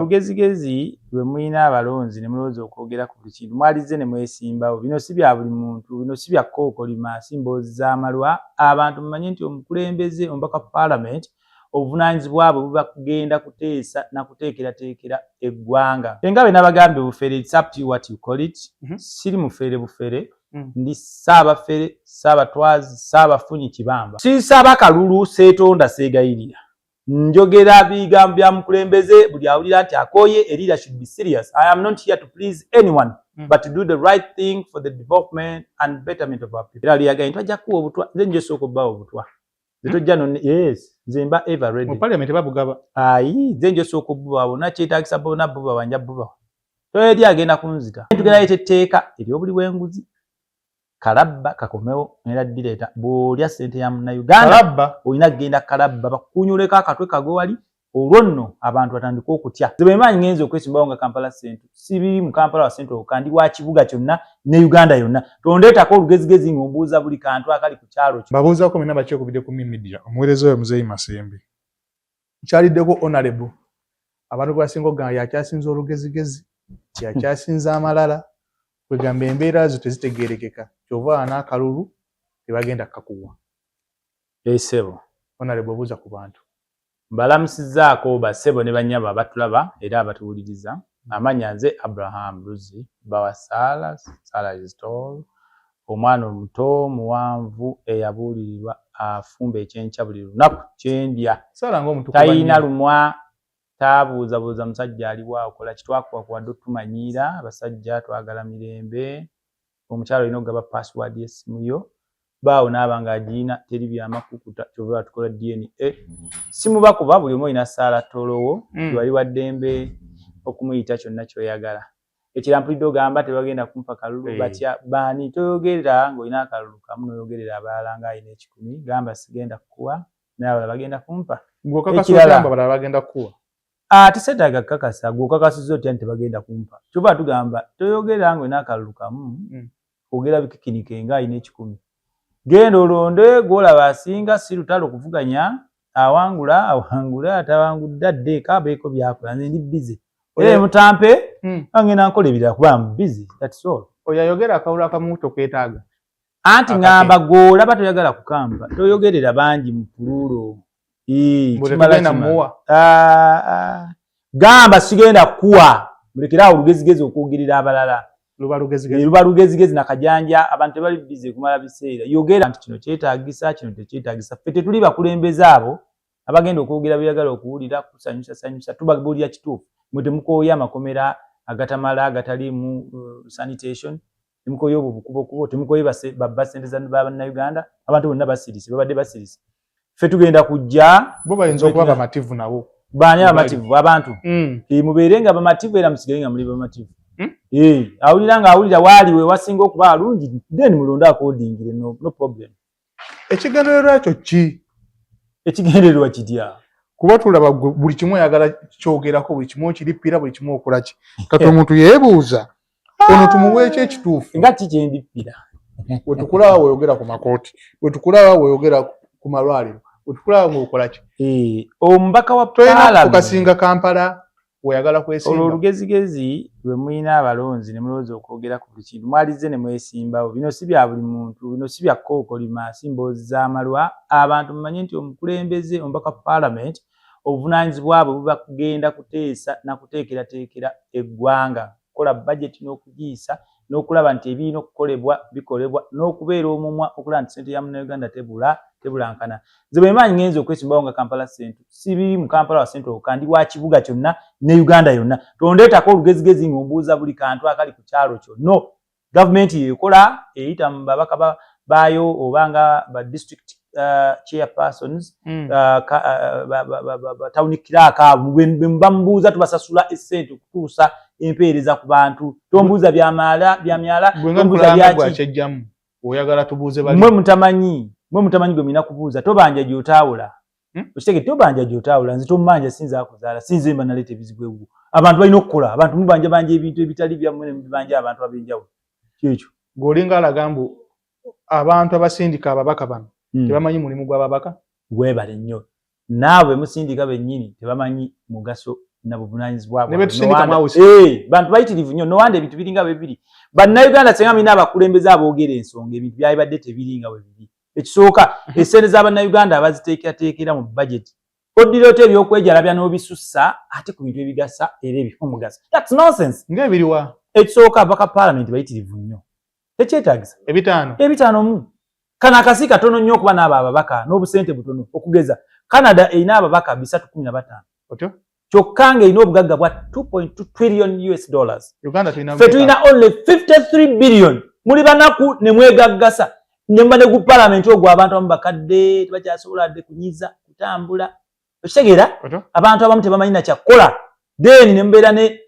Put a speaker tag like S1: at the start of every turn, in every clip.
S1: olugezigezi lwe muyina abalonzi ne mulowooza okwogera ku buli kintu mwalize ne mwesimbawo bino si bya buli muntu bino si bya kookolima si mboozi z'amalwa abantu mumanye nti omukulembeze omubaka Parliament obuvunaanyizibwa bwe buba kugenda kuteesa na kuteekerateekera eggwanga engabe n'abagambye bufere it's up to you what you call it siri mufeere bufere ndi Ssaabafere Ssaabatwazi Ssaabafunyi Kibamba si Ssaabakalulu seetonda seegayirira njogera bigambo bya mukulembeze buli awulira nti akooye a leader should be serious. I am not here to please anyone but to do the right thing for the development and betterment of our people. Era liyagaye twajja kuwa obutwa nze nje sooka obbawo obutwa zetojja no yes zemba ever ready
S2: mu parliament babugaba
S1: ayi nze nje sooka obbawo na kyetaagisa bona bbuba banja bbuba toyedi agenda kunzita tugera yeteteeka eri obuli bw'enguzi kalabba kakomewo era direta bw'olya ssente ya Munnayuganda
S2: kalabba
S1: olina kugenda kalabba bakunyuleko akatwe kago wali olwo nno abantu batandika okutya nze maanyi ngenza okwesimbawo nga Kampala Central sibiri mu Kampala Central kandi wa kibuga kyonna ne Uganda yonna tondeetako olugezigezi ng'ombuuza buli kantu akali ku kyalo kyo
S2: babuuzaako mena bakyekubidde ku media omuweereza oyo Muzeeyi Masembe kyaliddeko honorable abantu basinga okugamba yakyasinza olugezigezi yakyasinza amalala kwegamba embeera zo tezitegeerekeka kyova n'akalulu tebagenda kakuwa
S1: esebo
S2: honorable buuza ku bantu
S1: mbalamusizaako basebo ne bannyabo abatulaba era abatuwuliriza amanya nze Abraham Luzzi bawa Saala is tall omwana omuto muwanvu eyabuulirirwa afumba ekyenkya buli lunaku kyendya talina lumwa taabuuzabuuza musajja aliwa okola kitwakuwa kuwadde otumanyiira abasajja twagala mirembe omukyalo olina okugaba password y'essimu yo baawo naaba ng'agiina teri byamakukuta kyova batukola DNA simubakuba buli omu olina Saala tolowo wali wa ddembe okumuyita kyonna ky'oyagala ekirampulidde ogamba tebagenda kumpa kalulu batya baani toyogerera ng'olina akalulu kamu n'oyogerera abalala ng'alina 10 gamba sigenda kukuwa naye abalala bagenda kumpa
S2: ng'okakasogamba abalala bagenda kukuwa
S1: teseetaaga kukakasa gw'okakasizza otya nti tebagenda kumpa kyova tugamba toyogerera ng'olina akalulu kamu ogera bikikinike ng'alina 10 genda olonde gw'olaba asinga si lutalo okuvuganya awangula atawangudde adde kaabeeko byakola nze ndi busy era mutampe angenda nkola ebirala kuba mu busy that's all
S2: oyo ayogera akawula akamu tokeetaaga
S1: anti ngamba gw'olaba toyagala kukamba toyogerera bangi mu pululo gamba sigenda kuwa mulekeraawo olugezigezi okwogerera abalala luba lugezigezi nakajanja abantu tebali busy kumala biseera yogera nti kino kyetaagisa kino tekyetaagisa ffe tetuli bakulembeze abo abagenda okwogera byagala okuwulira kusanyusa tubabuulira kituufu mwe temukooya amakomera agatamala agatali mu sanitation temukooya obwo bukubokubo temukooya babba ssente za bannayuganda abantu bonna basirise babadde basirise ffe tugenda kujja
S2: bo bayinza okuba bamativu nabo
S1: baani abamativu abantu mubeere nga bamativu era musigale nga muli bamativu awulira ng'awulira waaliwe wasinga okuba alungi then mulonde akoodingire no problem
S2: ekigendererwa ekyo ki
S1: ekigendererwa kitya
S2: kuba tulaba buli kimu oyagala kyogerako buli kimu okirippira buli kimu okola ki kati omuntu yeebuuza ono tumuwe eki ekituufu
S1: nga ki kyendippira
S2: wetukulaba weeyogera ku makooti wetukulaba weeyogera ku malwaliro wetukulaba ng'okola ki
S1: omubaka wa Parliament
S2: okasinga Kampala oyagala kwesimba
S1: olugezigezi lwe muyina abalonzi ne mulowooza okwogera ku buli kintu mwalize ne mwesimbawo bino si bya buli muntu bino si bya kookolima si mboozi z'amalwa abantu mumanye nti omukulembeze omubaka Parliament obuvunaanyizibwa bwe buba kugenda kuteesa na kuteekerateekera eggwanga kukola budget n'okugiyisa n'okulaba nti ebirina okukolebwa bikolebwa n'okubeera omumwa okulaba nti ssente ya Munnayuganda tebulankana nze bwe maanyi ngenza okwesimbawo nga Kampala Central sibiri mu Kampala Central kandi wa kibuga kyonna ne Uganda yonna tondeetako olugezigezi ng'ombuuza buli kantu akali ku kyalo kyo no gavumenti yeekola eyita mu babaka baayo oba nga ba district chairpersons town clerk bwe bamubuuza tubasasula essente okutuusa empeereza ku bantu tombuuza byamala tombuuza
S2: byaki oyagala tubuuze bali
S1: mwe mutamanyi gwe mulina kubuuza tobanja gy'otaawula okitegedde tobanja gy'otaawula nze tommanja sinza akuzaala sinze mba naleeta ebizibu ebwo abantu balina okukola abantu mubanja ebintu ebitali byammwe ne mubanja abantu ab'enjawulo kyekyo
S2: ng'olinga alaga mbu abantu abasindika ababaka bano tebamanyi mulimu gw'ababaka
S1: gwebale nnyo naawe musindika bennyini tebamanyi mugaso na buvunanyizibwa
S2: ne betusindika mawusi
S1: bantu bayitirivu nnyo no wanda ebintu biringa bwe biri bannayuganda senga mina abakulembeze aboogera ensonga ebintu byabadde tebiringa bwe biri ekisooka essente z'abannayuganda abaziteekerateekera mu budget oddira oti ebyokwejalabya n'obisussa ate ku bintu ebigasa era eby'omugaso that's nonsense
S2: ng'ebiriwa
S1: ekisooka abaka parliament bayitirivu nnyo tekyetaagisa ebitaano mu kana akasi katono nnyo okuba n'abo ababaka n'obusente butono okugeza Canada erina ababaka 315
S2: otyo
S1: kyokka ng'erina obugagga bwa 2.2 trillion US dollars
S2: Uganda tulina
S1: only 53 billion muli banaku ne mwegaggasa nemba ne gu parliament ogwo abantu abamu bakadde tebakyasobola adde kunyiza kutambula okitegeera abantu abamu tebamanyi na kyakola then ne mbeera ne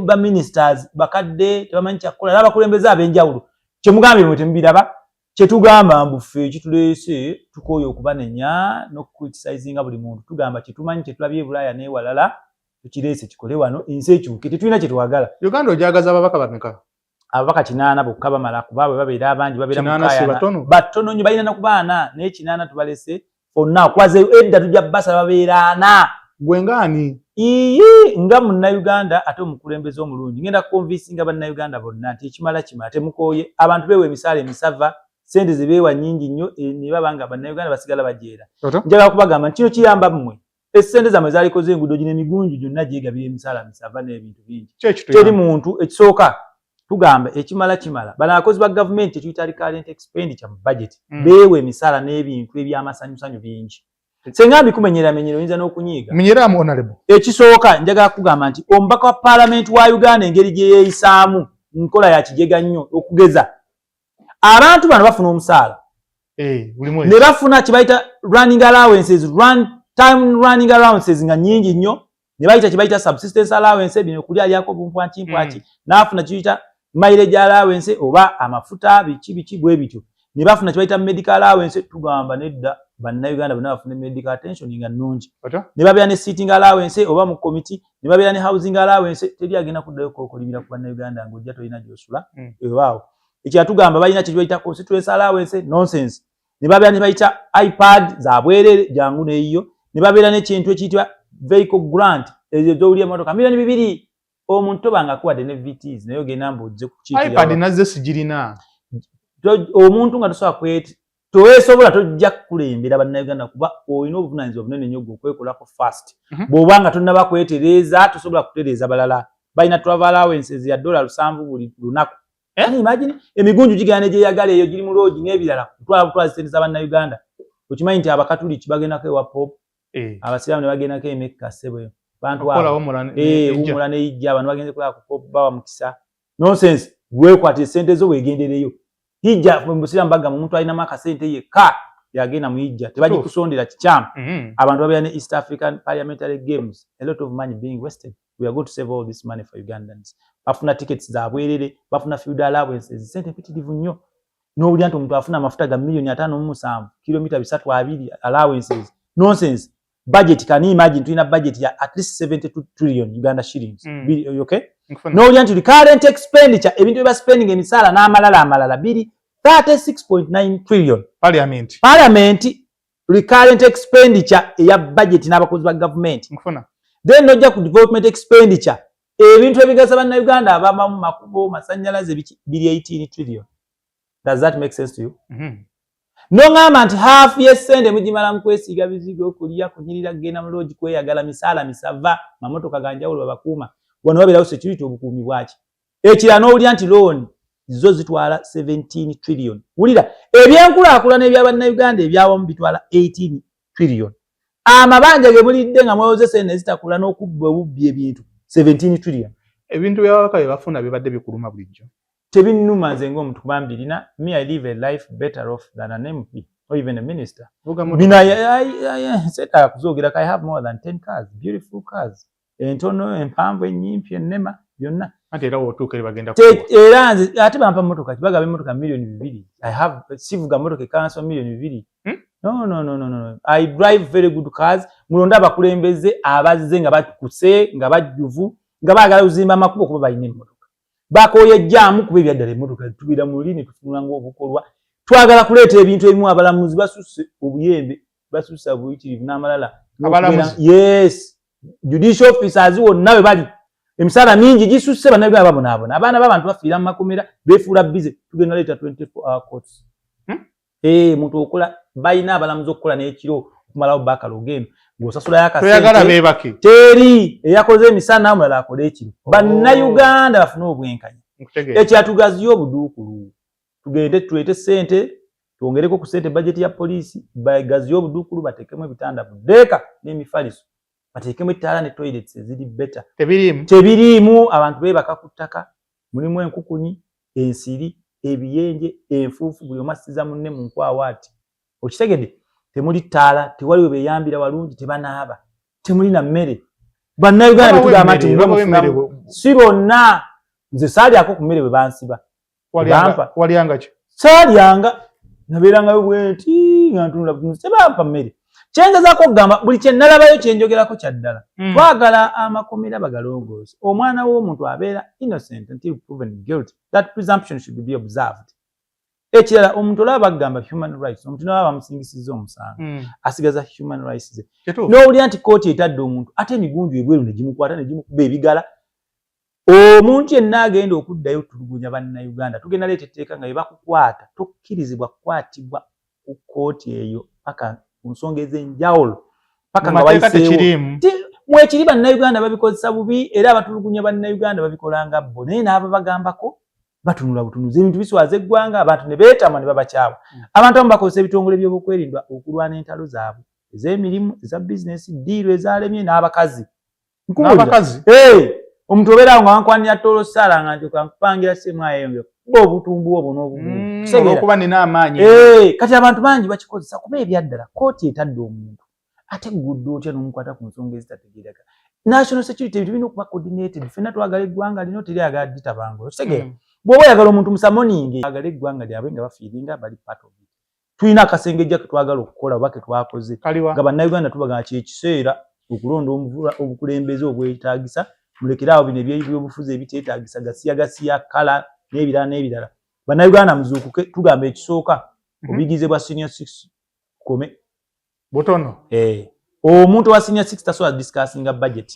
S1: ba ministers bakadde tebamanyi kyakola n'abakulembeze ab'enjawulo kyemugambye mwe temubiraba kyetugamba mbufe ekituleese tukooye okubanenya n'okukriticizinga buli muntu tugamba kyetumanyi kyetulabye Bulaaya n'ewalala tukireese kikole wano ensi ekyuke tetulina kyetwagala
S2: Uganda ojagaza ababaka bameka
S1: ababaka 8 bokka bamala kuba bwe babeera abangi babeera mu batono nnyo balina nakubaana naye 8 tubalese fonna kwaze edda tujja basa babeera 4
S2: gwengaani
S1: nga munnayuganda ate omukulembeze omulungi ngenda kukonvinsinga bannayuganda bonna nti ekimala kimala temukooye abantu beewa emisaala emisava sente zibeewa nnyingi nnyo ne babanga bannayuganda basigala bajeera njagala kubagamba nti kino kiyamba mmwe essente zammwe zaalikoze enguudo gino emigunju gyonna gyegabira emisaala misava n'ebintu bingi teri muntu ekisooka tugamba ekimala kimala bano abakozi ba gavumenti tuyita recurrent expenditure mu budget beewa emisaala n'ebintu eby'amasanyusanyu bingi senga mbikumenyeramenyera oyinza n'okunyiiga
S2: menyeramu honorable
S1: ekisooka njagala kugamba nti omubaka wa parliament wa Uganda engeri gye yeeyisaamu nkola ya kijega nnyo okugeza abantu bano bafuna omusaala ne bafuna kyebayita running allowances running allowances nga nnyingi nnyo ne bayita kyebayita subsistence allowance bino okulya alyako bumpwakimpwaki n'afuna kiyita mileage allowance oba amafuta biki bwe bityo ne bafuna kyebayita medical allowance tugamba nedda bannayuganda bonna bafuna medical attention nga nnungi ne babeera ne sitting allowance oba mu committee ne babeera ne housing allowance teri agenda kuddayo kokolibira ku bannayuganda ng'ojja tolina gy'osula ewaawo ekyatugamba balina kye bayita constituency allowance nonsense ne babeera ne bayita ipad za bwerere jangu neeyo ne babeera n'ekintu ekiyitibwa vehicle grant ezo z'owulya emmotoka milioni 2 omuntu tobanga akuwadde ne VTs naye ogenda mbujje kukiikirira
S2: ipad nazze sigirina
S1: omuntu nga tosobola kweti toweesobola tojja kukulembera bannayuganda kuba olina obuvunaanyizibwa bunene nnyo gw'okwekolako fast bw'oba nga tonnaba kwetereeza tosobola kutereeza balala balina travel allowances ya $7 buli lunaku imagine emigunju gigenda ne gyeyagala eyo giri mu loogi n'ebirala kutwala sente z'abannayuganda okimanyi nti abakatuliki bagendako ewa pop abasiraamu ne bagendako emekka ssebo bantu wumula n'eyijja abantu bagenze kulaba ku pop bawa mukisa nonsense weekwata essente zo weegendereyo hijja musiraamu bagamba omuntu alinamu akasente yekka yagenda mu hijja tebagikusondera kikyamu abantu babeera ne East African Parliamentary Games a lot of money being wasted we are going to save all this money for Ugandans bafuna tickets za bwerere bafuna field allowances sente mpitirivu nnyo n'owulira nti omuntu afuna amafuta ga $5.7 kilomita 320 allowances nonsense budget can you imagine tulina budget ya at least 72 trillion Uganda shillings okay n'owulira nti current expenditure ebintu ebya spending emisaala n'amalala biri 36.9 trillion parliament recurrent expenditure eya budget n'abakozi ba government then nojja ku development expenditure ebintu ebigasa bannayuganda abamamu makubo masannyalaze biri 18 trillion does that make sense to you nongamba nti half y'essente mugimala mu kwesiiga bizigo okulya kunyirira kugenda mu loogi kweyagala misaala misava mamotoka ganjawulo babakuuma wano wabeerawo security obukuumi bwaki ekira n'owulira nti loan zo zitwala 17 trillion wulira ebyenkulaakulana ebyabannayuganda ebyawamu bitwala 18 trillion amabanja ge mulidde nga mweyozesa nezitakula n'okubba obubbi ebintu 17 trillion
S2: ebintu byababaka bye bafuna bibadde bikuluma bulijjo
S1: tebinnuma nze ng'omuntu kuba mbirina me I live a life better off than an MP or even a minister seta kuzogerako I have more than 10 cars beautiful cars entono empanvu ennyimpi ennema byonna
S2: era wotuuka bagenda
S1: era nze ate bampa mmotoka kibagaba emmotoka $2,000,000 I have sivuga mmotoka ekanso $2,000,000 no I drive very good cars mulonda abakulembeze abazze nga bakuse nga bajjuvu nga baagala kuzimba amakubo kuba balina emmotoka bakooye jjaamu kuba ebyaddala emmotoka tubira mu lulini tufunula ng'obukolwa twagala kuleeta ebintu ebimu abalamuzi basusse obuyembe basussa buyitirivu n'amalala
S2: abalamuzi
S1: yes judicial officers wonna bwe bali emisala mingi gisusse bannayuganda babonaabona abaana b'abantu bafiira mu makomera beefuula bize tugenda leeta 24-hour courts muntu okola balina abalamuzi okukola n'ekiro okumalawo baakalo ogendo ng'osasulayo akasente teri eyakoze emisana omulala akola ekiro bannayuganda bafune obwenkanya ekyatugaziyo obuduukulu tugende tuleete ssente twongereko ku ssente budget ya poliisi bagaziyo obuduukulu bateekemu ebitanda buddeeka n'emifaliso bateekemu ettaala ne toilets eziri beta tebiriimu abantu beebaka ku ttaka mulimu enkukunyi ensiri ebiyenje enfuufu buli omu asiza munne mu nkwawo ati okitegedde temuli ttaala tewaliwe beeyambira walungi tebanaaba temuli na mmere bannayuganda betugamba nti si bonna nze saalyako ku mmere bwe bansiba
S2: walyanga ki
S1: saalyanga nabeerangayo bwenti nga ntunula butunuzi tebampa mmere kyengezaako okugamba buli kye nalabayo kyenjogerako kyaddala twagala amakomera bagalongoosa omwana w'omuntu abeera innocent until proven guilty that presumption should be observed ekirala omuntu olaba bagamba human rights omuntu naba bamusingisizza omusango asigaza human rights ze n'owulira nti kooti etadde omuntu ate emigunju ebweru ne gimukwata ne gimukuba ebigala omuntu yenna agenda okuddayo tulugunya bannayuganda tugenda leeta etteeka nga bebakukwata tokkirizibwa kukwatibwa ku kooti eyo paka ku nsonga ez'enjawulo paka nga wayiseewo mwekiri bannayuganda babikozesa bubi era abatulugunya bannayuganda babikolanga bo naye n'abo bagambako batunula butunuzi ebintu biswaza eggwanga abantu ne beetamwa ne babakyawa abantu abamu bakozesa ebitongole by'obukwerindwa okulwana entalo zaabwe ez'emirimu eza bizinesi diiro ezalemye n'abakazi omuntu obeerawo nga wankwanira ttolo ssaala nga nti kankupangira semwayo kuba obutumbu obwo
S2: n'obukuba nina amaanyi
S1: kati abantu bangi bakikozesa kuba ebyaddala kooti etadde omuntu ate gudde otya n'omukwata ku nsonga ezitategeereka national security ebintu birina okuba coordinated ffenna twagala eggwanga lino teri agala ditabangula okitegeera bw'oba oyagala omuntu musamoninge agala eggwanga lyabwe nga bafiiringa bali part of it tulina akasengejja ke twagala okukola oba ke twakoze nga bannayuganda tubagamba kyekiseera okulonda obukulembeze obwetaagisa mulekerawo bino ebyobufuzi ebiteetaagisa gasiya kala n'ebirala bannayuganda muzuukuke tugamba ekisooka obuyigize bwa senior 6 kome
S2: butono
S1: omuntu wa senior 6 tasobola discussinga budget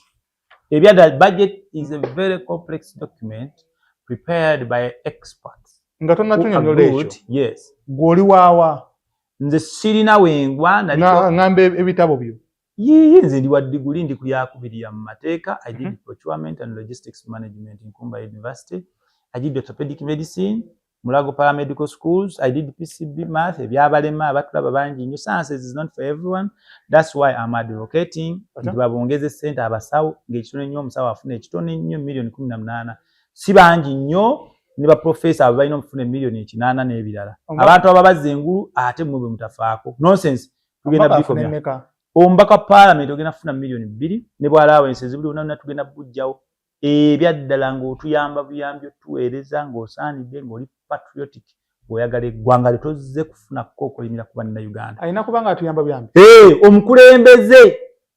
S1: ebyadala budget is a very complex document prepared by experts
S2: nga tonnatunyonyola ekyo
S1: yes
S2: gw'oli waawa
S1: nze sirina wengwa
S2: ngamba ebitabo byo
S1: nze ndi wa diguli ndi ku yakubirira mu mateeka I did procurement and logistics management in Kumba University I did orthopedic medicine Mulago Paramedical Schools I did PCB math ebyabalema abatulaba bangi nnyo sciences is not for everyone that's why I'm advocating nti babongeze ssente abasawo ng'ekitono nnyo omusawo afuna ekitono nnyo milioni 18 si bangi nnyo ne baprofesa abo balina okufuna milioni 8 n'ebirala abantu ababazza engulu ate mmwe bwe mutafaako nonsense tugenda bikomya ombaka parliament ogenda kufuna milioni 2 ne bw'alaawensi ezibuli wonna tugenda bujjawo ebyaddala ng'otuyamba buyambi otuweereza ng'osaanidde ng'oli patriotic oyagala eggwanga letozze kufuna kkokolimira ku bannayuganda
S2: alina kubanga atuyamba buyambi
S1: omukulembeze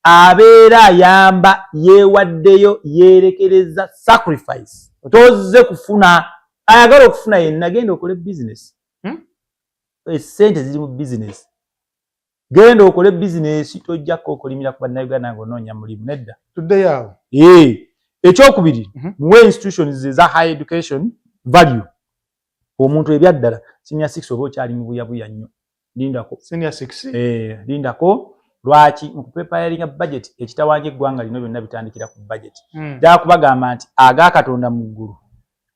S1: abeera ayamba yeewaddeyo yeerekereza sacrifice tozze kufuna ayagala okufuna yenna genda okole business essente ziri mu business genda okole business tojja kkokolimira ku bannayuganda ng'onoonya mulimu nedda
S2: tuddeyo awo
S1: ekyokubiri muwe institutions eza high education value omuntu ebyaddala senior 6 oba okyali mu buyabuya nnyo lindako
S2: senior 6
S1: lindako lwaki mu kupreparinga budget ekitawanja eggwanga lino byonna bitandikira ku budget ddala kubagamba nti agaakatonda mu ggulu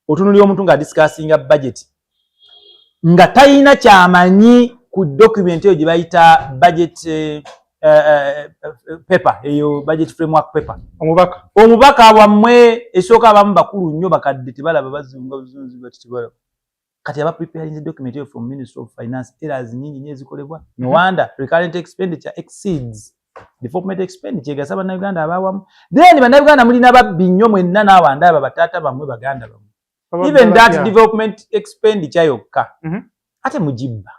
S1: otunulira omuntu nga discussinga budget nga talina kyamanyi ku document eyo gye bayita budget paper eyo budget framework paper omubaka wammwe esooka abamu bakulu nnyo bakadde tebalaba bazunga buzunzi bati tebalaba kati aba preparing document eyo from Ministry of Finance errors nyingi nnyo ezikolebwa no wonder recurrent expenditure exceeds development expenditure egasa bannayuganda abawamu then bannayuganda mulina babbi nnyo mwenna n'awanda aba bataata bammwe baganda bammwe even that development expenditure yokka ate mugibba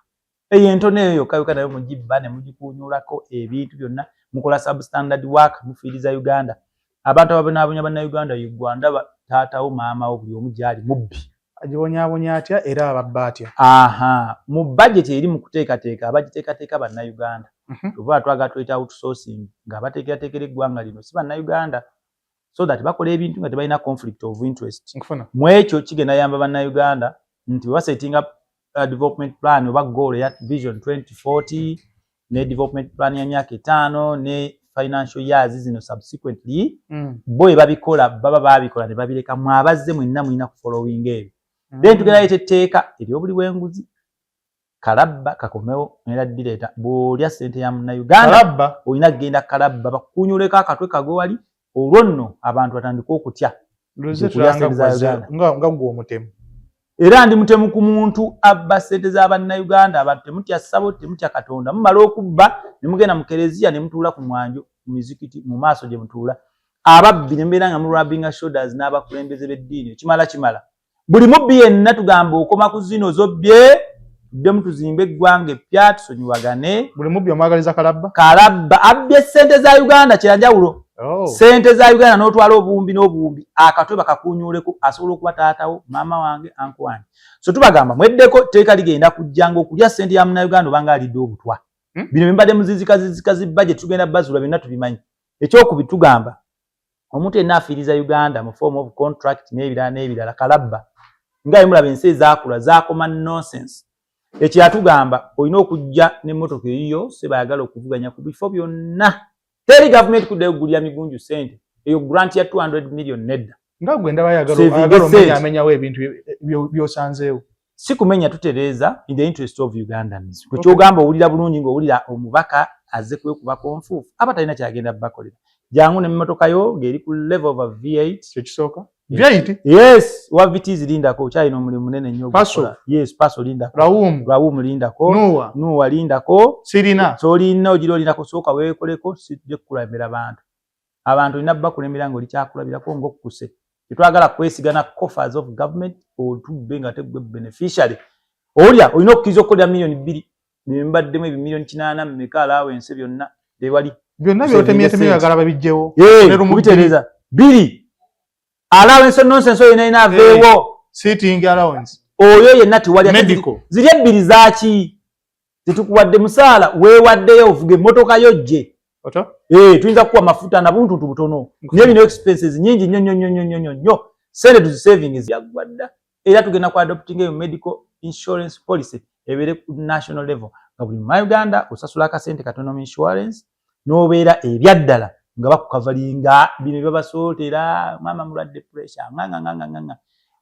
S1: eyo entono eyo yokka nayo mugibba ne mugikuunyulako ebintu byonna mukola substandard work mufiiriza Uganda abantu ababonaabonya bannayuganda Uganda taatawo maamawo buli omu gyali mubbi
S2: agibonyaabonya atya era ababba atya
S1: mu budget eri mu kuteekateeka abagiteekateeka bannayuganda tuva twaga tweta outsourcing nga bateekera eggwanga lino si bannayuganda so that bakola ebintu nga tebalina conflict of interest mu ekyo kigenda yamba bannayuganda nti bwe basettinga development plan oba goal ya vision 2040 ne development plan ya myaka 5 ne financial years zino subsequently boy babikola baba babikola ne babireka mwabazze mwenna mulina ku following ebyo then tugenda yeteeka ebyobuli bwenguzi kalabba kakomewo era direta bwolya sente ya Munnayuganda olina kugenda kalabba bakunyuleko akatwe kago wali olwo nno abantu batandika okutya
S2: nga gwe omutemu
S1: era ndi mutemu ku muntu abba sente z'Abannayuganda abantu temutya ssabo temutya Katonda mumala okubba ne mugenda mu kereziya ne mutuula ku mwanjo mu mizikiti mu maaso gye mutuula ababbi ne mbeera nga mu rubbing shoulders n'abakulembeze b'eddiini kimala buli mubbi yenna tugamba okoma ku zino zobbye tudde tuzimbe eggwanga eppya tusonyiwagane
S2: buli mubbi omwagaliza kalabba
S1: abbye sente za Uganda kyanjawulo sente za Uganda n'otwala obuwumbi akatwe bakakunyuleko asobola okuba taatawo maama wange anko wange so tubagamba mweddeko teeka ligenda kujjanga okulya sente ya Munnayuganda obanga alidde obutwa bino bimbadde muzizika zi budget tugenda bazula byonna tubimanyi ekyokubitugamba omuntu yenna afiiriza Uganda mu form of contract n'ebirala kalabba nga bimulaba ensi ezaakula zaakoma nonsense ekyatugamba olina okujja n'emmotoka eyiyo sebayagala okuvuganya ku bifo byonna teri government kuddeyo kugulira migunju sente eyo grant ya 200 million nedda
S2: nga gwe ndaba ayagala amenyawo ebintu byosanzeewo
S1: si kumenya tutereeza in the interest of Ugandans kwekyogamba owulira bulungi ng'owulira omubaka azze kwekubako nfuufu aba talina kyagenda bakolera jangu n'emmotoka yo ng'eri ku level of a V8
S2: kyekisooka V8
S1: yes wa VTs lindako kyalina omulimu munene nnyo
S2: paso
S1: yes paso lindako
S2: Rawum
S1: lindako Nuwa lindako
S2: sirina
S1: solina ogira olindako sooka weekoleko sijja kukulabira abantu olina bakulembera ng'oli kyakulabirako ng'okkuse tetwagala kwesigana coffers of government otubbe nga tegwe beneficiary olya olina okukkiriza okukolera million 2 nembaddemu ebimiliyoni 8 mmeka allowance byonna tewali
S2: byonna byotemyetemye yagala babijjewo
S1: kubitereeza 2 allowance nonsense oyo ina aveewo
S2: sitting allowance
S1: oyo yenna tewali
S2: medical
S1: ziri ebbiri zaaki tetukuwadde musaala weewaddeyo ovuga emmotoka yojje tuyinza kukuwa mafuta na buntuntu butono n'ebino expenses nyingi nnyo sente tuzi savings yaggwadda era tugenda ku adopting eyo medical insurance policy ebeere ku national level nga buli mu Uganda osasula akasente katono mu insurance n'obeera ebyaddala nga bakukavalinga bino byabasootera maama mulwadde pressure nganga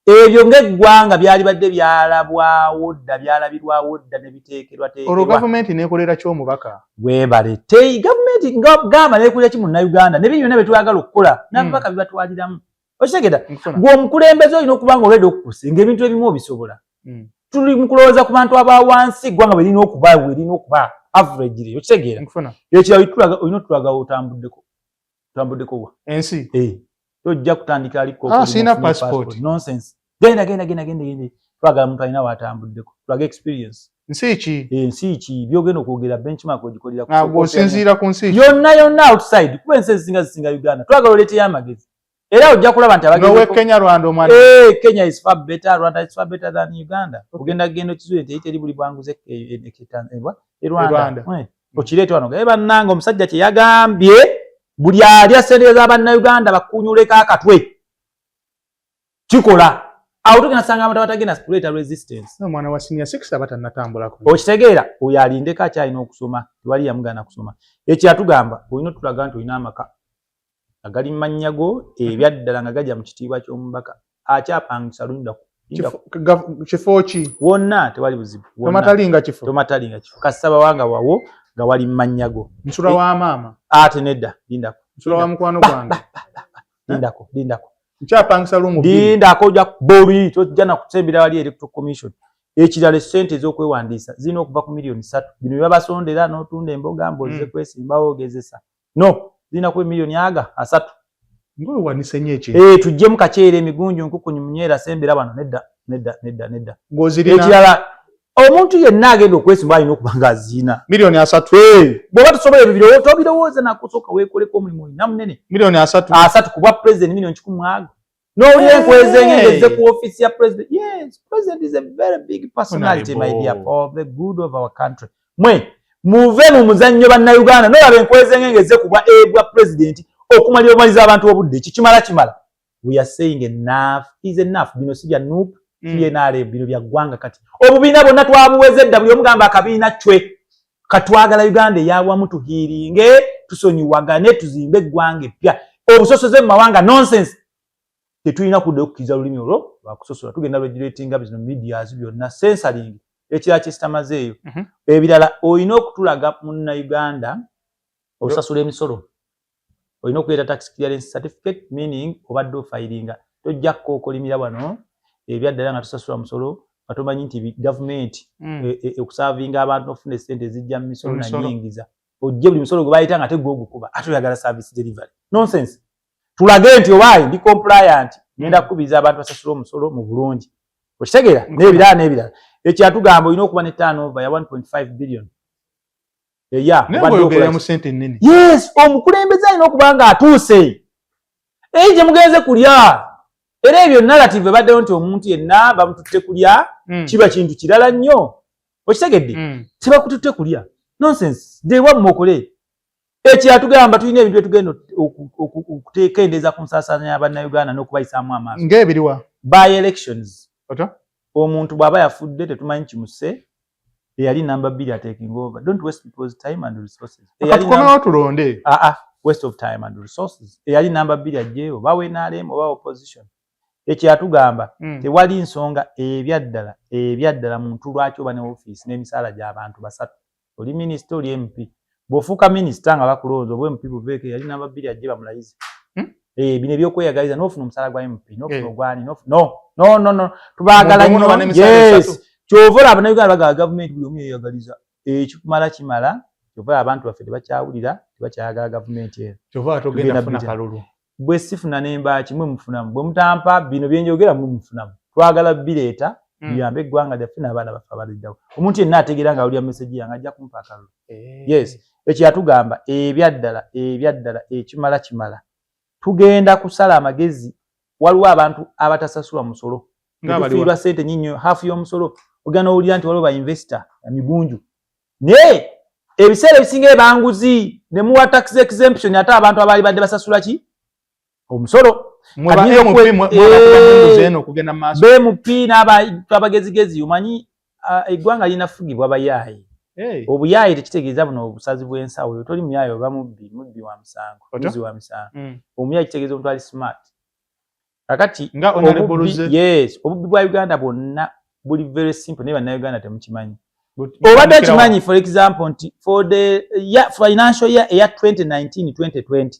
S1: ebyo ng'eggwanga byali badde byalabwawo dda byalabirwawo dda ne biteekerwa
S2: olwo gavumenti neekolera ky'omubaka
S1: weebale gavumenti nga gamba neekolera ki Munnayuganda ne byonna bye twagala okukola n'ababaka bibatwaliramu okitegera ng'omukulembeze olina okuba nga olwedde okukusinga ebintu ebimu obisobola tuli mu kulowooza ku bantu abawansi eggwanga bwe lirina okuba average okitegeera ekirala olina otulaga otambuddeko wa
S2: ensi
S1: tojja kutandika aliko
S2: sina passport
S1: nonsense genda twagala muntu alina watambuddeko tulaga experience
S2: nsi ki
S1: byogenda okwogera benchmark ogikolera
S2: osinziira ku nsi
S1: yonna outside kuba ensi ezisinga Uganda twagala oleeteyo amagezi era ojja kulaba nti
S2: abagezi Kenya Rwanda omwana
S1: Kenya is far better Rwanda is far better than Uganda ogenda gendo kizwe teri buli bwanguze Rwanda okireete wano bannanga omusajja kye yagambye buli alya sente z'Abannayuganda bakunyuleko akatwe kikola awo tugenda sanga abantu abatagenda create resistance
S2: omwana wa senior 6 abatannatambulako
S1: okitegeera oyo alindeko akyalina okusoma tewali yamugana kusoma ekyatugamba olina otulaga nti olina amaka agali mmanyago ebyaddala nga gajja mu kitiibwa ky'omubaka akyapangisa lundako
S2: kifo ki
S1: wonna tewali buzibu
S2: tomatalinga kifo
S1: kasaba wanga wawo nga wali mmanyago
S2: nsula wa maama
S1: ate nedda lindako
S2: nsula wa mukwano gwange
S1: lindako
S2: nkyapangisa lumu
S1: lindako ojja boli tojja na kusembera wali electoral commission ekirala sente ez'okwewandiisa zirina okuva ku miliyoni 3 bino byabasondera n'otunda emboga mboze kwesimbawo ogezesa no zirina kuba miliyoni 3
S2: ngowe wanise nnyo
S1: tujje mu kaceere emigunju nkukunyi munyeera sembera bano nedda
S2: ng'ozirina
S1: ekirala omuntu yenna agenda okwesimba alina okuba ng'azina
S2: miliyoni 3
S1: bw'oba tusobola ebyo tobirowooza nakusooka weekoleko omulimu olina munene
S2: miliyoni
S1: 3 kuba president miliyoni 10 n'owulira enkweza engeze ku office ya president yes president is a very big personality my dear for the good of our country muve mu muzannyo bannayuganda nolaba enkweze ngengeze kubwa ebwa president okumalira omaliza abantu obudde kimala we are saying enough is enough bino sija nup PNR bino bya gwanga kati obubiina bonna twabuwezedda buli omugamba akabiina chwe katwagala Uganda yawamu tuhiringe tusonyiwagane tuzimbe gwanga epya obusosoze mu mawanga nonsense tetulina kudde okukiza lulimi olwo bakusosola tugenda regulating bino medias byonna censoring ekira kyestamazeeyo ebirala oyina okutulaga munna Uganda osasula emisolo oyina okuleeta tax clearance certificate meaning obadde ofilinga tojja kukolimira wano ebyaddala nga tusasula musolo atomanyi nti government okusavinga abantu ofuna esente ezijja mu misolo na nyingiza ojje buli musolo gwe bayita nga tegwe ogukuba ate oyagala service delivery nonsense tulage nti owayi ndi compliant ngenda kukubiza abantu basasula omusolo mu bulungi okitegeera n'ebirala ekyatugamba olina okuba ne turnover ya 1.5 billion yes omukulembeze alina okuba nga atuuse gye mugenze kulya era ebyo narrative baddeyo nti omuntu yenna bamututte kulya kiba kintu kirala nnyo okitegedde tebakututte kulya nonsense dewamu okole ekyatugamba tulina ebintu byetugenda okutekendeeza ku nsaasaanya y'abannayuganda n'okubayisaamu amaaso
S2: ng'ebiriwa
S1: by elections omuntu bw'aba yafudde tetumanyi kimuse eyali number 2 taking over don't waste people's time and resources
S2: tukomewo tulonde
S1: waste of time and resources eyali number 2 ajjeeyo oba NRM oba opposition ekyatugamba tewali nsonga ebyaddala muntu lwaki oba ne office n'emisaala gy'abantu basatu oli minisita oli MP bw'ofuuka minisita nga bakulowooza obwe MP buveeko eyali number 2 ajje bamulayize bino ebyokweyagaliza n'ofuna omusaala gwa MP n'ofuna ogwani no tubaagala nnyo yes kyova olaba bannayuganda bagala gavumenti buli omu yeeyagaliza ekikumala kimala kyova olaba abantu baffe tebakyawulira tebakyayagala gavumenti ero
S2: kyova togenda kufuna kalulu
S1: bwe sifuna nemba kimwe mufunamu bwe mutampa bino byenjogera mwe mufunamu twagala bireeta biyambe eggwanga lyaffe n'abaana baffe abaliddawo omuntu yenna ategeera nga awulira meseji yange ajja kumpa akalulu yes ekyatugamba ebyaddala ekimala tugenda kusala amagezi waliwo abantu abatasasula musolo tufiirwa sente nnyinyo hafu y'omusolo ogenda owulira nti waliwo ba investor emigunju naye ebiseera ebisinga ebanguzi ne muwa tax exemption ate abantu abaali badde basasula ki omusolo BMP n'abantu abagezigezi omanyi eggwanga lina fugibwa bayaayi obuyaayi tekitegeeza buno obusazi bw'ensawo toli muyaayi oba mubbi wa musango muzi wa misango omuyaayi kitegeeza omuntu ali smart kakati yes obubbi bwa Uganda bwonna buli very simple naye bannayuganda temukimanyi obadde kimanyi for example nti for the financial year eya 2019-2020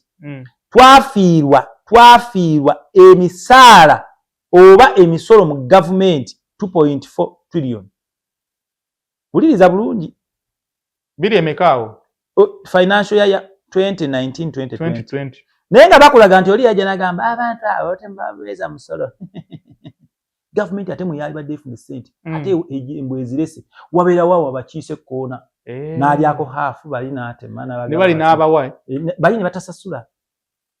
S1: twafiirwa emisaala oba emisolo mu gavumenti 2.4 trillion wuliriza bulungi
S2: biri emekaawo
S1: financial year 2019-2020 naye nga bakulaga nti oli yajja n'agamba abantu abo tembabeeza musolo gavumenti ate mweyali badde efuna ssente ate embwe ezirese wabeerawo abakiise ekkoona n'alyako haafu bali n'atema
S2: ne bali n'abawa
S1: bali ne batasasula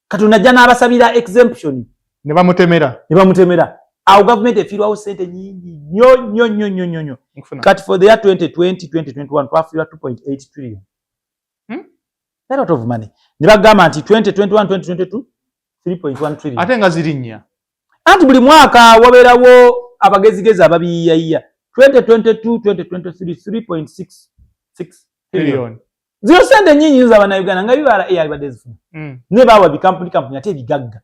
S1: katonda ajja n'abasabira exemption
S2: ne bamutemera
S1: awo gavumenti efiirwawo ssente nyingi nnyo kati for the year 2020-2021 twafiirwa 2.8 trillion a lot of money ne bagamba nti 2021-2022 3.1 trillion
S2: ate nga ziri nnya
S1: anti buli mwaka wabeerawo abagezigezi ababiyiyayiya 2022-2023 3.66 trillion zino sente nyinyi z'abannayuganda nga bibala eyali badde zifuna ne baawa bikampuni ate ebigagga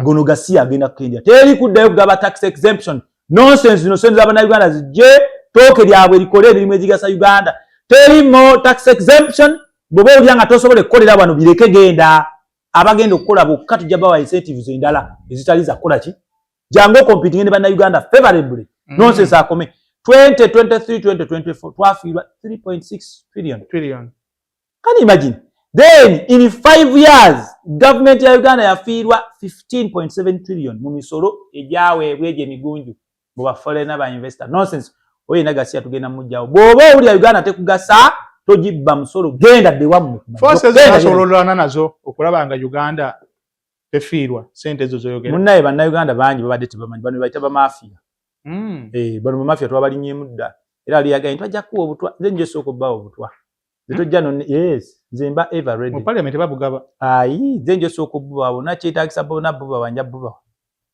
S1: gono gasi agenda kukendya teri kuddayo kugaba tax exemption nonsense zino sente z'abannayuganda zijje tooke lyabwe likole emirimu egigasa Uganda teriimo tax exemption bw'oba olya nga tosobola okukolera wano bireke genda abagenda okukola bokka tujja bawa incentives endala ezitali za kukola ki jangu competing ne bannayuganda favorably nonsense akome 2023-2024 twafiirwa 3.6 trillion. Can you imagine? Then in 5 years government ya Uganda yafiirwa 15.7 trillion mu misolo egyaweebwa egyo emigunju mu baforeigner ba investor nonsense oyo nagasi atugenda mujjawo bw'oba owulira Uganda tekugasa togibba musolo genda dde wammwe
S2: forces zasololana nazo okulaba nga Uganda tefiirwa sente ezo zoyogera
S1: munnaye bannayuganda bangi babadde tebamanyi bano bayita bamafiya bano bamafiya twabalinnyemu dda era ali yagaye twajja kuwa obutwa nze nje sooka obbawo obutwa Zetojja no yes zemba ever ready.
S2: Mu parliament babugaba.
S1: Ayi zenjo sokububa bona kyetagisa bona buba banja buba.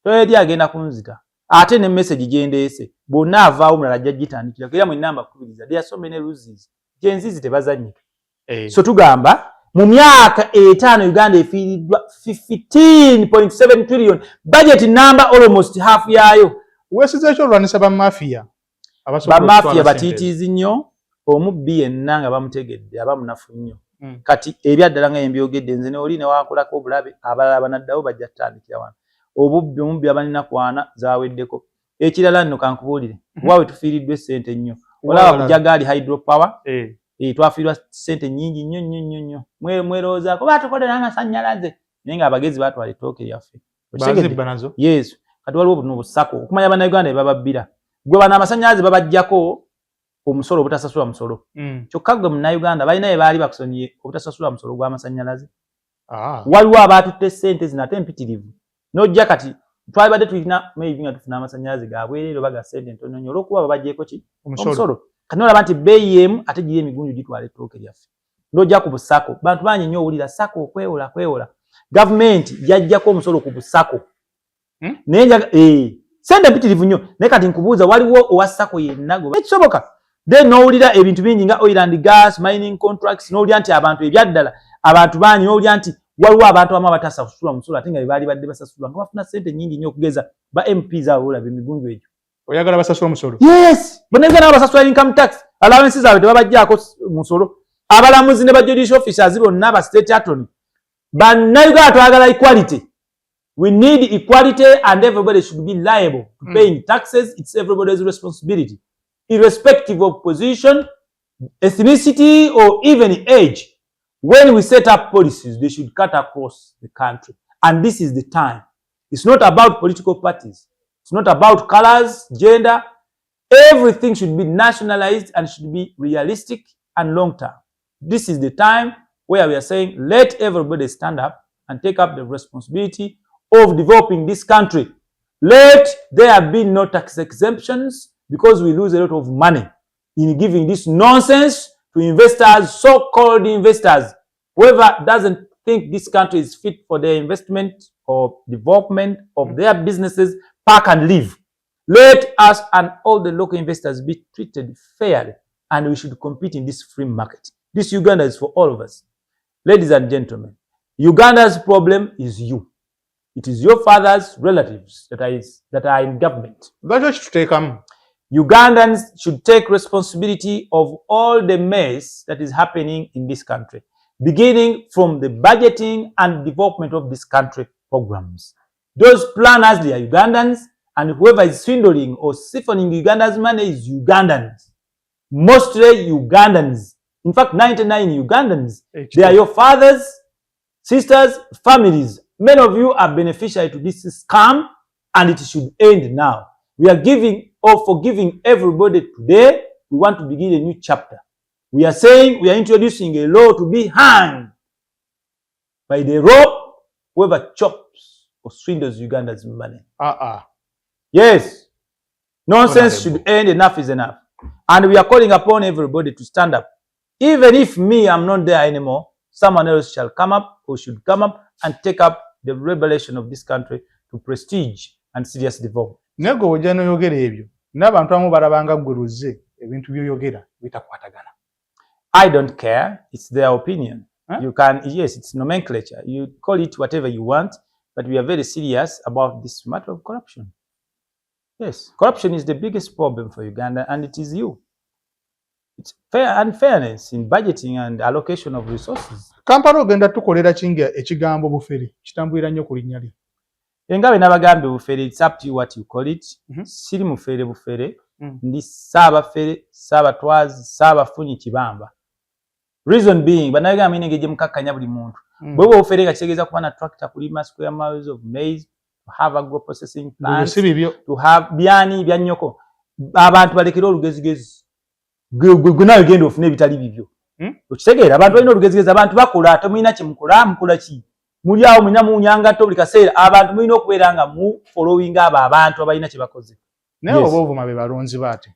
S1: Toyedi agenda kunzita. Ate ne message gendeese. Bonna avaawo mulala jjagitandikira. Kira mu namba kubiriza. There are so many rules. Genzizi tebazanyika. So tugamba mu myaka 5 Uganda efiiriddwa 15.7 trillion. Budget number almost half yayo.
S2: Wesize ekyo olwanisa ba mafia.
S1: Ba mafia batitiizi nnyo. Omubbi yenna nga bamutegedde abamunafu nnyo. Kati ebyaddala nga embyogedde nze ne oli ne wakolako obulabe abalala banaddawo bajja tutandikira wano. Omubbi abalina kwana zaweddeko. Ekirala nno kankubuulire. Waawe tufiiriddwe ssente nnyo. Olaba kujagaali hydropower. Twafiirwa ssente nnyingi nnyo. Mwerowoozaako batukodde n'amasannyalaze. Naye nga abagezi baatwala ettooke lyaffe. Yes. Kati waliwo buno busako. Okumanya bannayuganda be bababbira. Gwe bano amasannyalaze babaggyako omusolo obutasasula musolo. Kyokka gwe munnayuganda balina bye baali bakusonyiye obutasasula musolo gw'amasannyalaze. Waliwo abaatutte ssente zino ate mpitirivu. N'ojja kati twalibadde tulina maybe nga tufuna amasannyalaze ga bwereere oba ga ssente ntono nnyo olw'okuba babaggyeko ki omusolo. Kati n'olaba nti bbeeyi emu ate giri emigunju gitwala ettooke lyaffe. N'ojja ku busako bantu bangi nnyo owulira sako kwewola. Gavumenti yaggyako omusolo ku busako. Naye njaga ssente mpitirivu nnyo naye kati nkubuuza waliwo owa sako yenna gwe ekisoboka. Then n'owulira ebintu bingi nga oil and gas, mining contracts, n'owulira nti abantu ebyaddala abantu bangi n'owulira nti waliwo abantu abamu abatasasula musolo ate nga be baali badde basasula nga bafuna ssente nnyingi nnyo okugeza ba MPs abo olaba emigunju egyo.
S2: Oyagala basasula musolo?
S1: Yes! Bonnayuganda basasula income tax. Allowances zaabwe tebabaggyako musolo. Abalamuzi ne ba judicial officers bonna ba state attorney. Bannayuganda twagala equality. We need equality and everybody should be liable to paying taxes. It's everybody's responsibility. Irrespective of position, ethnicity, or even age. When we set up policies, they should cut across the country. And this is the time. It's not about political parties. It's not about colors, gender. Everything should be nationalized and should be realistic and long-term. This is the time where we are saying, let everybody stand up and take up the responsibility of developing this country. Let there be no tax exemptions because we lose a lot of money in giving this nonsense to investors, so-called investors. Whoever doesn't think this country is fit for their investment or development of their businesses, pack and leave. Let us and all the local investors be treated fairly, and we should compete in this free market. This Uganda is for all of us. Ladies and gentlemen, Uganda's problem is you. It is your father's relatives that are in government. Ugandans should take responsibility of all the mess that is happening in this country, beginning from the budgeting and development of this country programs. Those planners, they are Ugandans, and whoever is swindling or siphoning Uganda's money is Ugandans. Mostly Ugandans. In fact, 99 Ugandans. They are your fathers, sisters, families. Many of you are beneficiary to this scam, and it should end now. We are giving or forgiving everybody today. We want to begin a new chapter. We are saying we are introducing a law to be hanged by the rope whoever chops or swindles Uganda's money. Yes. Nonsense should end. Enough is enough. And we are calling upon everybody to stand up. Even if me, I'm not there anymore, someone else shall come up or should come up and take up the revelation of this country to prestige and serious development.
S2: Nego ojano yogera ebyo. N'abantu abamu balabanga gwe Luzzi ebintu byoyogera bitakwatagana.
S1: I don't care. It's their opinion. You can, yes, it's nomenclature. You call it whatever you want, but we are very serious about this matter of corruption. Yes, corruption is the biggest problem for Uganda, and it is you. It's unfairness in budgeting and allocation of resources.
S2: Kampala ogenda tukolera kinga ekigambo bufere kitambulira nnyo ku linnya lye.
S1: Engabe n'abagambe bufere, it's up to you what you call it. Siri mufere bufere, ndi Ssaabafere, Ssaabatwazi, Ssaabafunyi Kibamba. Reason being, banaga amine ngeje mukakanya buli muntu. Bwe bufere nga kitegeeza kuba na tractor kulima square miles of maize, to have agro processing plants, to have byani byanyoko. Abantu balekera olugezigezi. Gwe nawe genda ofune bitali bibyo. Okitegeera abantu balina olugezigezi, abantu bakola temulina mukola ki. Muli awo mulina munyangato buli kaseera, abantu mulina okubeera nga mu following abo abantu abalina kye bakoze.
S2: Naye oba ovuma be balonzi baate.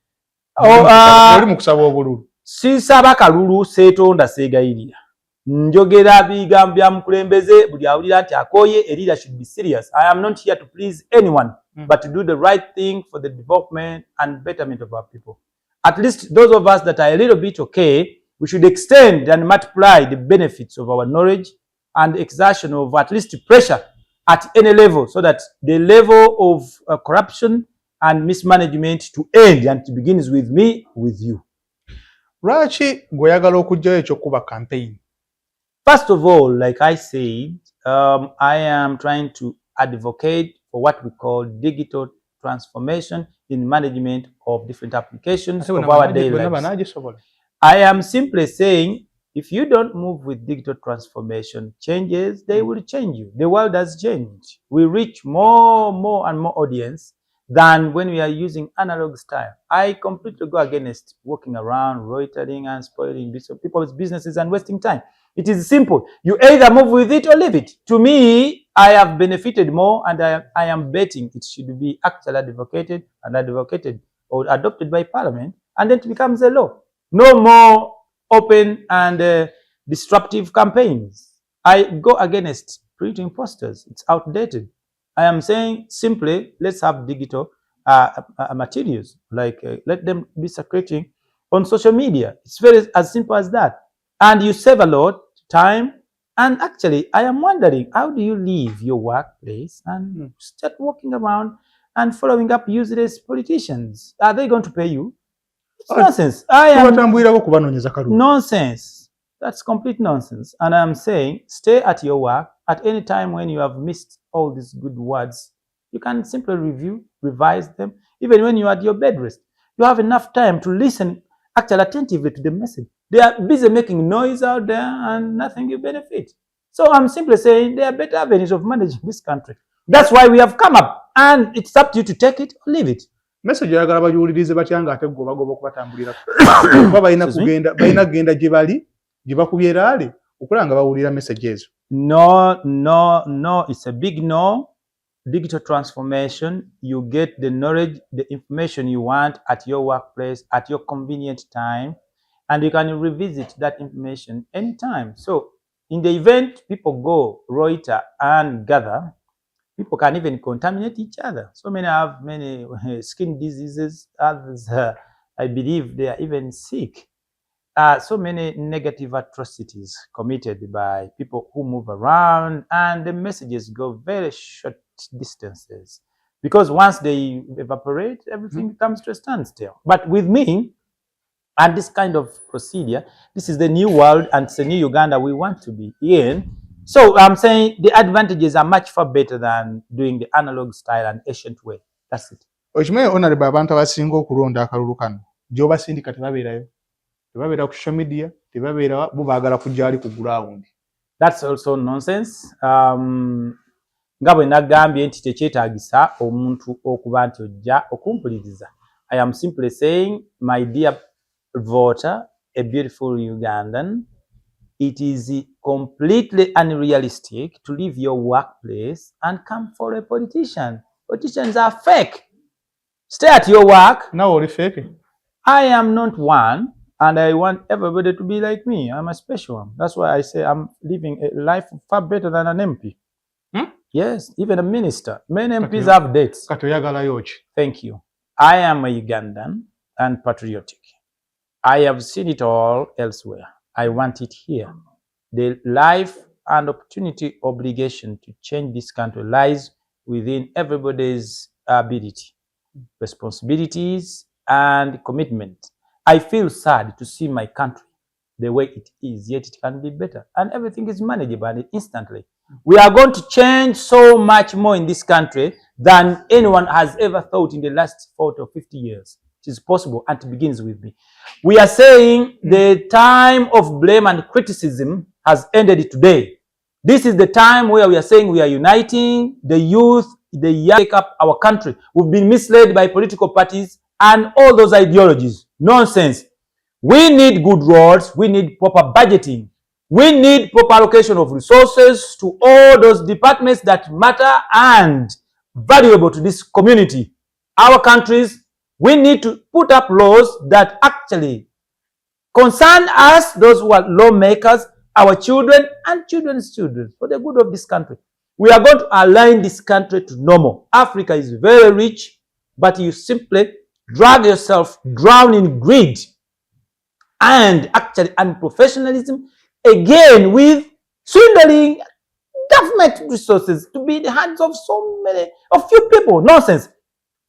S1: Oli
S2: mu kusaba obululu.
S1: Sisaba kalulu seetonda seegayirira. Njogera bigambo bya mukulembeze buli awulira nti akooye a leader should be serious. I am not here to please anyone, but to do the right thing for the development and betterment of our people. At least those of us that are a little bit okay, we should extend and multiply the benefits of our knowledge and exertion of at least pressure at any level, so that the level of corruption and mismanagement to end, and it begins with me, with you.
S2: Lwaki gw'oyagala okujjayo ekyokuba campaign?
S1: First of all, like I said, I am trying to advocate for what we call digital transformation in management of different applications of our daily lives. I am simply saying, if you don't move with digital transformation changes, they will change you. The world has changed. We reach more and more audience than when we are using analog style. I completely go against walking around, loitering and spoiling people's businesses and wasting time. It is simple. You either move with it or leave it. To me, I have benefited more, and I am betting it should be actually advocated or adopted by Parliament, and then it becomes a law. No more open and disruptive campaigns. I go against printing posters. It's outdated. I am saying simply, let's have digital materials, like let them be circulating on social media. It's very as simple as that. And you save a lot time. And actually, I am wondering, how do you leave your workplace and start walking around and following up useless politicians? Are they going to pay you? It's nonsense. Nonsense. That's complete nonsense. And I'm saying, stay at your work. At any time when you have missed all these good words, you can simply review, revise them. Even when you're at your bed rest, you have enough time to listen actually attentively to the message. They are busy making noise out there and nothing you benefit. So I'm simply saying there are better avenues of managing this country. That's why we have come up, and it's up to you to take it or leave it.
S2: Message yagala bajuulirize batya nga ate gobagoba okubatambulira kuba balina kugenda gye bali gye bakubye eraale okulaba nga bawulira message ezo.
S1: No, it's a big no. Digital transformation, you get the knowledge, the information you want at your workplace, at your convenient time, and you can revisit that information anytime. So in the event people go loiter and gather, people can even contaminate each other. So many have many skin diseases. Others, I believe, they are even sick. So many negative atrocities committed by people who move around, and the messages go very short distances. Because once they evaporate, everything comes to a standstill. But with me, and this kind of procedure, this is the new world, and it's the new Uganda we want to be in. So I'm saying the advantages are much far better than doing the analog style and ancient way. That's it.
S2: Okimanyi honorable abantu abasinga okulonda akalulu kano gy'obasindika tebabeerayo. Tebabeera ku social media, tebabeera bo baagala kujja ali ku ground.
S1: That's also nonsense. Nga bwe nagambye nti tekyetaagisa omuntu okuba nti ojja okumpuliriza. I am simply saying, my dear voter, a beautiful Ugandan, it is completely unrealistic to leave your workplace and come for a politician. Politicians are fake. Stay at your work.
S2: Now only fake.
S1: I am not one, and I want everybody to be like me. I'm a special one. That's why I say I'm living a life far better than an MP. Yes, even a minister. Many MPs have dates. Thank you. I am a Ugandan and patriotic. I have seen it all elsewhere. I want it here. The life and opportunity obligation to change this country lies within everybody's ability, responsibilities, and commitment. I feel sad to see my country the way it is, yet it can be better. And everything is manageable instantly. We are going to change so much more in this country than anyone has ever thought in the last 40 or 50 years. It is possible, and it begins with me. We are saying the time of blame and criticism has ended today. This is the time where we are saying we are uniting the youth, the young, take up our country. We've been misled by political parties and all those ideologies. Nonsense. We need good roads. We need proper budgeting. We need proper allocation of resources to all those departments that matter and valuable to this community. Our countries, we need to put up laws that actually concern us, those who are lawmakers, our children and children's children, for the good of this country. We are going to align this country to normal. Africa is very rich, but you simply drag yourself, drown in greed and actually unprofessionalism, again with swindling government resources to be in the hands of of few people. Nonsense.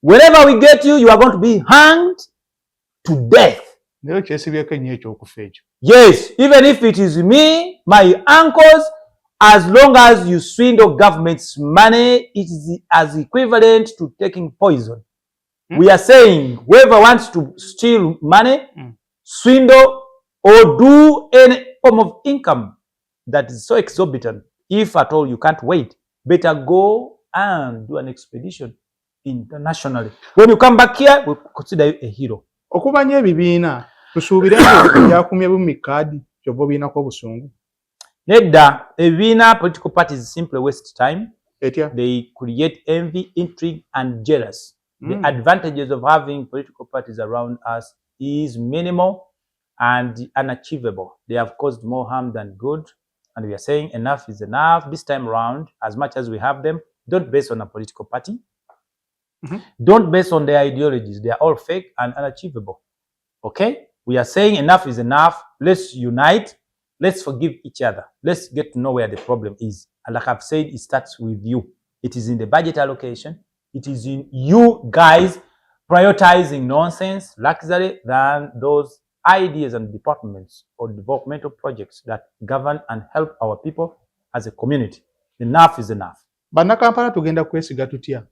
S1: Wherever we get you, you are going to be hanged to death. Yes, even if it is me, my uncles, as long as you swindle government's money, it is as equivalent to taking poison. We are saying whoever wants to steal money, swindle, or do any form of income that is so exorbitant, if at all you can't wait, better go and do an expedition internationally. When you come back here, we consider you a hero.
S2: Okubanya ebibiina tusuubire byakumye bumikadi kyobo biina ko busungu.
S1: Nedda ebibiina political parties simply waste time.
S2: Etya?
S1: They create envy, intrigue and jealous. The advantages of having political parties around us is minimal and unachievable. They have caused more harm than good, and we are saying enough is enough. This time around, as much as we have them, don't base on a political party. Don't base on their ideologies. They are all fake and unachievable. Okay? We are saying enough is enough. Let's unite. Let's forgive each other. Let's get to know where the problem is. And like I've said, it starts with you. It is in the budget allocation. It is in you guys prioritizing nonsense, luxury, than those ideas and departments or developmental projects that govern and help our people as a community. Enough is enough.
S2: Bannakampala tugenda kwesiga tutya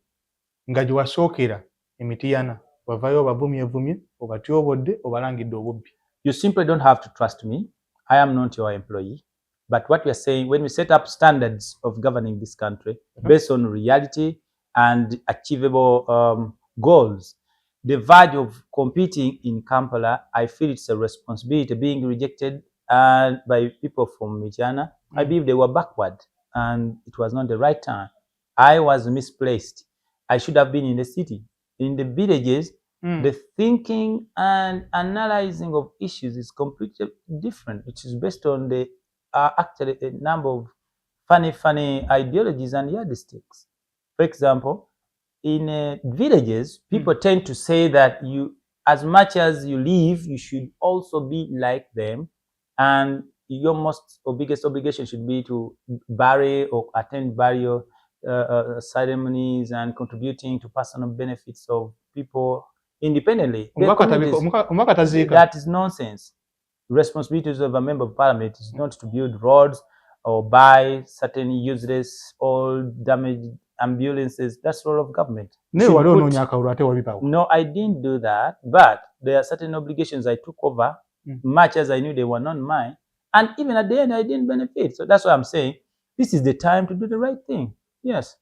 S2: nga gye wasookera emitiyana wavayo obavumyevumye obatyobodde obalangidde obubbi.
S1: You simply don't have to trust me. I am not your employee. But what we are saying, when we set up standards of governing this country based on reality and achievable goals, the verge of competing in Kampala, I feel it's a responsibility. Being rejected by people from Mityana, I believe they were backward and it was not the right time. I was misplaced. I should have been in the city. In the villages, the thinking and analyzing of issues is completely different, which is based on the actually a number of funny ideologies and yardsticks. For example, in villages, people tend to say that you, as much as you live, you should also be like them, and your most or biggest obligation should be to bury or attend burial ceremonies and contributing to personal benefits of people independently. That is nonsense. Responsibilities of a member of parliament is not to build roads or buy certain useless old damaged ambulances. That's the role of government. No, I didn't do that, but there are certain obligations I took over, much as I knew they were not mine, and even at the end I didn't benefit. So that's why I'm saying this is the time to do the right thing. Yes.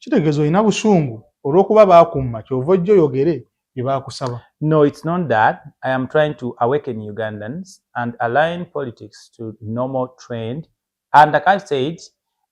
S1: No, it's not that. I am trying to awaken Ugandans and align politics to normal trend. And like I said,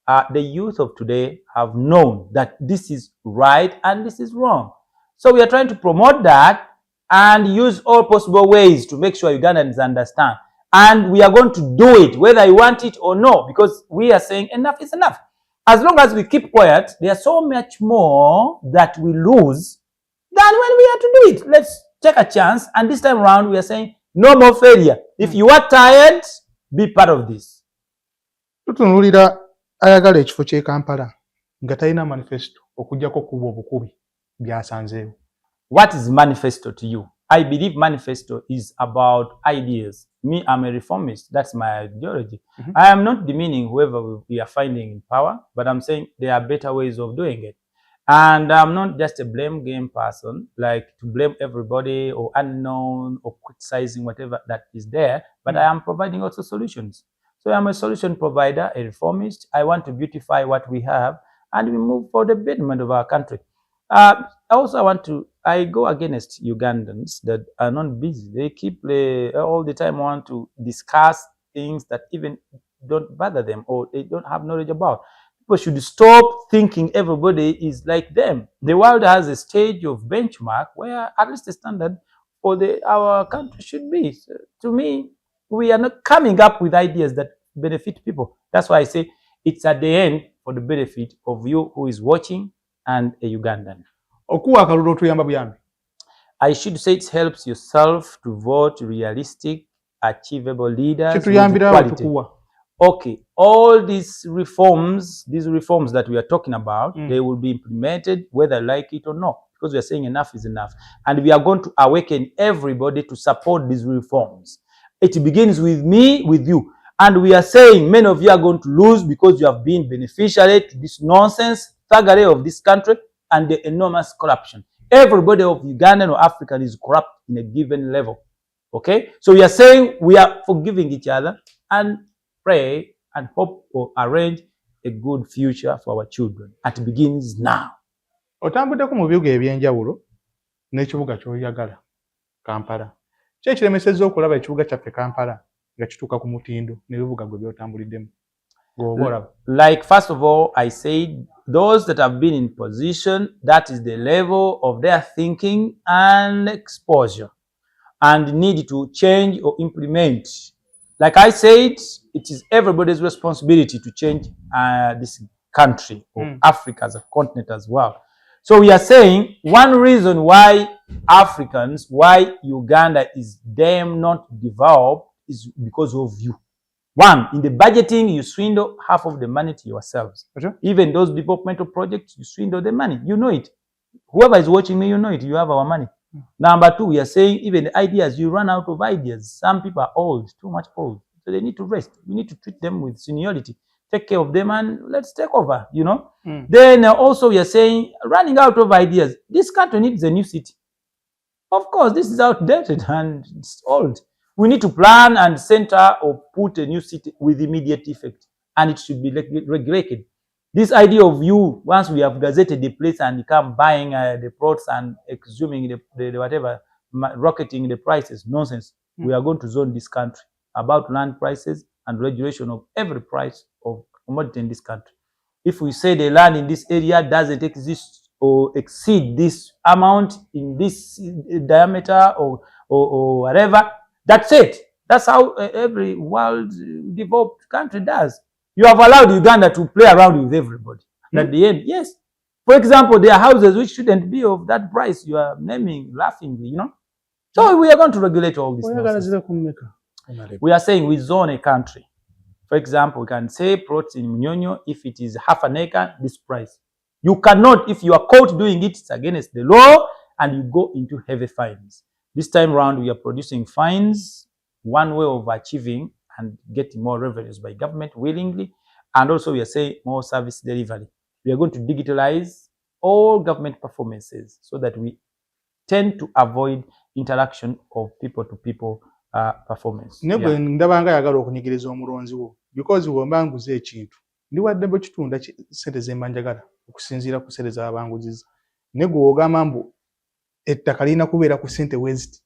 S1: the youth of today have known that this is right and this is wrong. So we are trying to promote that and use all possible ways to make sure Ugandans understand. And we are going to do it, whether you want it or no, because we are saying enough is enough. As long as we keep quiet, there's so much more that we lose than when we have to do it. Let's take a chance, and this time around we are saying no more failure. If you are tired, be part of this.
S2: Tutunulira ayagala ekifo kye Kampala nga talina manifesto okujjako kuba obukubi byasanzeewo.
S1: What is manifesto to you? I believe manifesto is about ideas. Me, I'm a reformist. That's my ideology. I am not demeaning whoever we are finding in power, but I'm saying there are better ways of doing it. And I'm not just a blame game person, like to blame everybody or unknown or criticizing whatever that is there, but I am providing also solutions. So I'm a solution provider, a reformist. I want to beautify what we have and we move for the betterment of our country. I go against Ugandans that are not busy. They keep all the time want to discuss things that even don't bother them or they don't have knowledge about. People should stop thinking everybody is like them. The world has a stage of benchmark where at least the standard for our country should be. So to me, we are not coming up with ideas that benefit people. That's why I say it's at the end for the benefit of you who is watching and a Ugandan. I should say it helps yourself to vote realistic, achievable leaders with quality. Okay, all these reforms that we are talking about, they will be implemented whether you like it or not, because we are saying enough is enough. And we are going to awaken everybody to support these reforms. It begins with me, with you. And we are saying many of you are going to lose because you have been beneficiary to this nonsense, thuggery of this country and the enormous corruption. Everybody of Ugandan or African is corrupt in a given level. Okay? So we are saying we are forgiving each other and pray and hope or arrange a good future for our children. And it begins now.
S2: Otambudeko mu bibuga ebyenjawulo n'ekibuga ky'oyagala Kampala. Kye kiremesezza okulaba ekibuga kyaffe Kampala nga kituuka ku mutindo n'ebibuga gwe byotambuliddemu.
S1: Like, first of all, I said those that have been in position, that is the level of their thinking and exposure, and need to change or implement. Like I said, it is everybody's responsibility to change this country or Africa as a continent as well. So we are saying one reason why Africans, why Uganda is damn not developed is because of you. One, in the budgeting, you swindle half of the money to yourselves.
S2: Sure.
S1: Even those developmental projects, you swindle the money. You know it. Whoever is watching me, you know it. You have our money. Number two, we are saying even the ideas, you run out of ideas. Some people are old, too much old. So they need to rest. We need to treat them with seniority. Take care of them and let's take over, you know. Then also we are saying, running out of ideas. This country needs a new city. Of course, this is outdated and it's old. We need to plan and center or put a new city with immediate effect. And it should be regulated. This idea of you, once we have gazetted the place and you come buying the plots and exhuming the whatever, rocketing the prices, nonsense. We are going to zone this country about land prices and regulation of every price of commodity in this country. If we say the land in this area doesn't exist or exceed this amount in this diameter or whatever, that's it. That's how every world developed country does. You have allowed Uganda to play around with everybody. And at the end, yes. For example, there are houses which shouldn't be of that price you are naming laughingly, you know. So we are going to regulate all this. We are saying we zone a country. For example, we can say plots in Munyonyo, if it is half an acre, this price. You cannot, if you are caught doing it, it's against the law and you go into heavy fines. This time round, we are producing fines, one way of achieving and getting more revenues by government willingly. And also we are saying more service delivery. We are going to digitalize all government performances so that we tend to avoid interaction of people to people performance.
S2: Nebwe ndabanga yagala okunyigiriza omulonzi wo because womba nguze ekintu ndi wadde bo kitunda sente zembanjagala okusinziira ku sente z'abanguziza negwe ogamba mbu ettaka lina kubeera ku sente weziti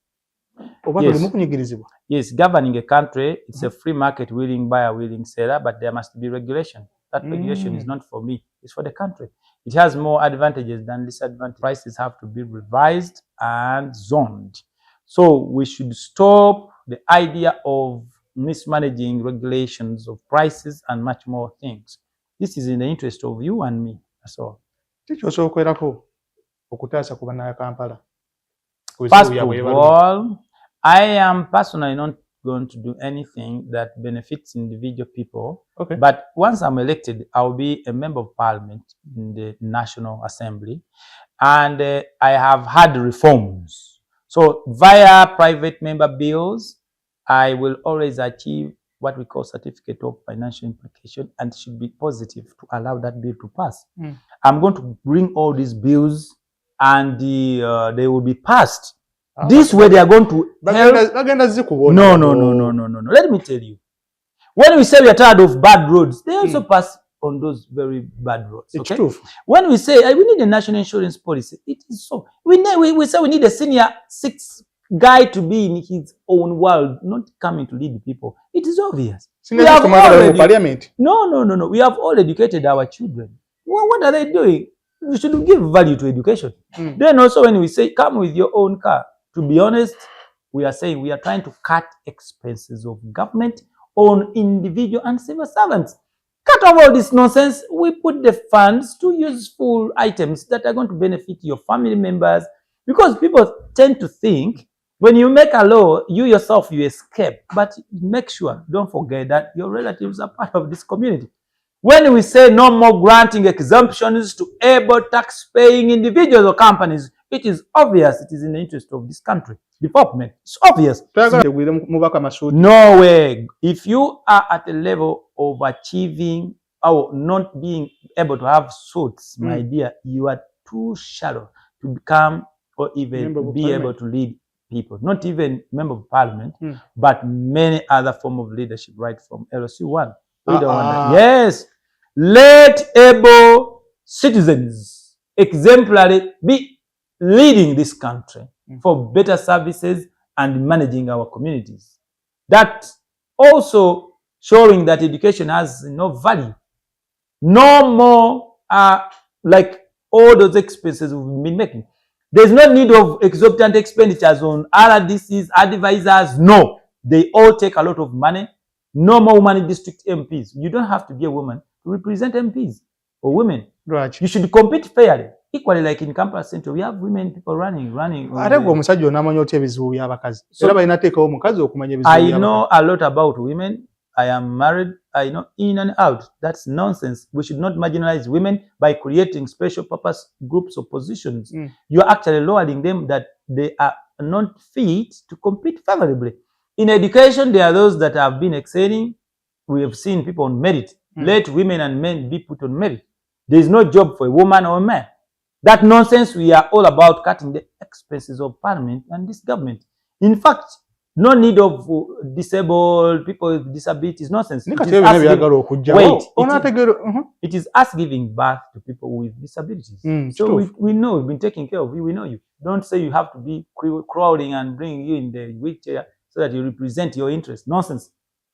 S2: oba tuli mu kunyigirizibwa.
S1: Yes, governing a country, it's a free market, willing buyer, willing seller, but there must be regulation. That regulation is not for me, it's for the country. It has more advantages than disadvantages. Prices have to be revised and zoned. So we should stop the idea of mismanaging regulations of prices and much more things. This is in the interest of you and me. That's all.
S2: First
S1: of all, I am personally not going to do anything that benefits individual people.
S2: Okay.
S1: But once I'm elected, I'll be a member of parliament in the National Assembly. And I have had reforms. So via private member bills, I will always achieve what we call certificate of financial implication, and it should be positive to allow that bill to pass. I'm going to bring all these bills and they will be passed. This way they are going to help. No. Let me tell you. When we say we are tired of bad roads, they also pass on those very bad roads. Okay?
S2: It's true.
S1: When we say we need a national insurance policy, it is so. We say we need a senior 6 guy to be in his own world, not coming to lead the people. It is obvious. We have
S2: parliament.
S1: No. We have all educated our children. Well, what are they doing? We should give value to education. Then also when we say come with your own car, to be honest, we are saying we are trying to cut expenses of government on individual and civil servants. Cut off all this nonsense. We put the funds to useful items that are going to benefit your family members, because people tend to think when you make a law, you yourself, you escape. But make sure, don't forget that your relatives are part of this community. When we say no more granting exemptions to able tax-paying individuals or companies, it is obvious it is in the interest of this country. Development. It's obvious. No way. If you are at a level of achieving or not being able to have suits, my dear, you are too shallow to become or even be able to lead people. Not even member of parliament, but many other form of leadership, right from LC1. Yes. Let able citizens exemplary be leading this country for better services and managing our communities. That also showing that education has no value. No more like all those expenses we've been making. There's no need of exorbitant expenditures on RDCs, advisors. No, they all take a lot of money. No more women in district MPs. You don't have to be a woman to represent MPs or women.
S2: Right.
S1: You should compete fairly. Equally, like in Kampala Central, we have women people running. So I know a lot about women. I am married. I know in and out. That's nonsense. We should not marginalize women by creating special purpose groups or positions. You are actually lowering them that they are not fit to compete favorably. In education, there are those that have been excelling. We have seen people on merit. Let women and men be put on merit. There is no job for a woman or a man. That nonsense, we are all about cutting the expenses of parliament and this government. In fact, no need of disabled people with disabilities, nonsense. It is us giving birth to people with disabilities. So we know, we've been taking care of you, we know you. Don't say you have to be crawling and bring you in the wheelchair so that you represent your interests. Nonsense.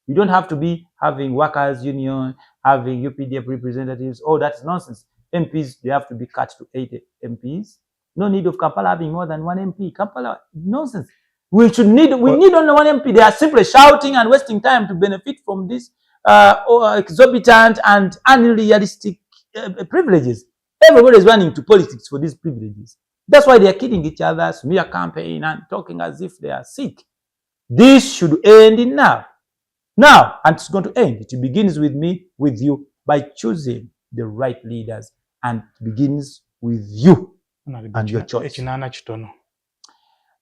S1: You don't have to be having workers' union, having UPDF representatives. Oh, that's nonsense. MPs, they have to be cut to 8 MPs. No need of Kampala having more than 1 MP. Kampala, nonsense. We need only 1 MP. They are simply shouting and wasting time to benefit from this exorbitant and unrealistic privileges. Everybody is running to politics for these privileges. That's why they are killing each other, smear campaign and talking as if they are sick. This should end now. Now, and it's going to end. It begins with me, with you, by choosing the right leaders, and it begins with you and your choice.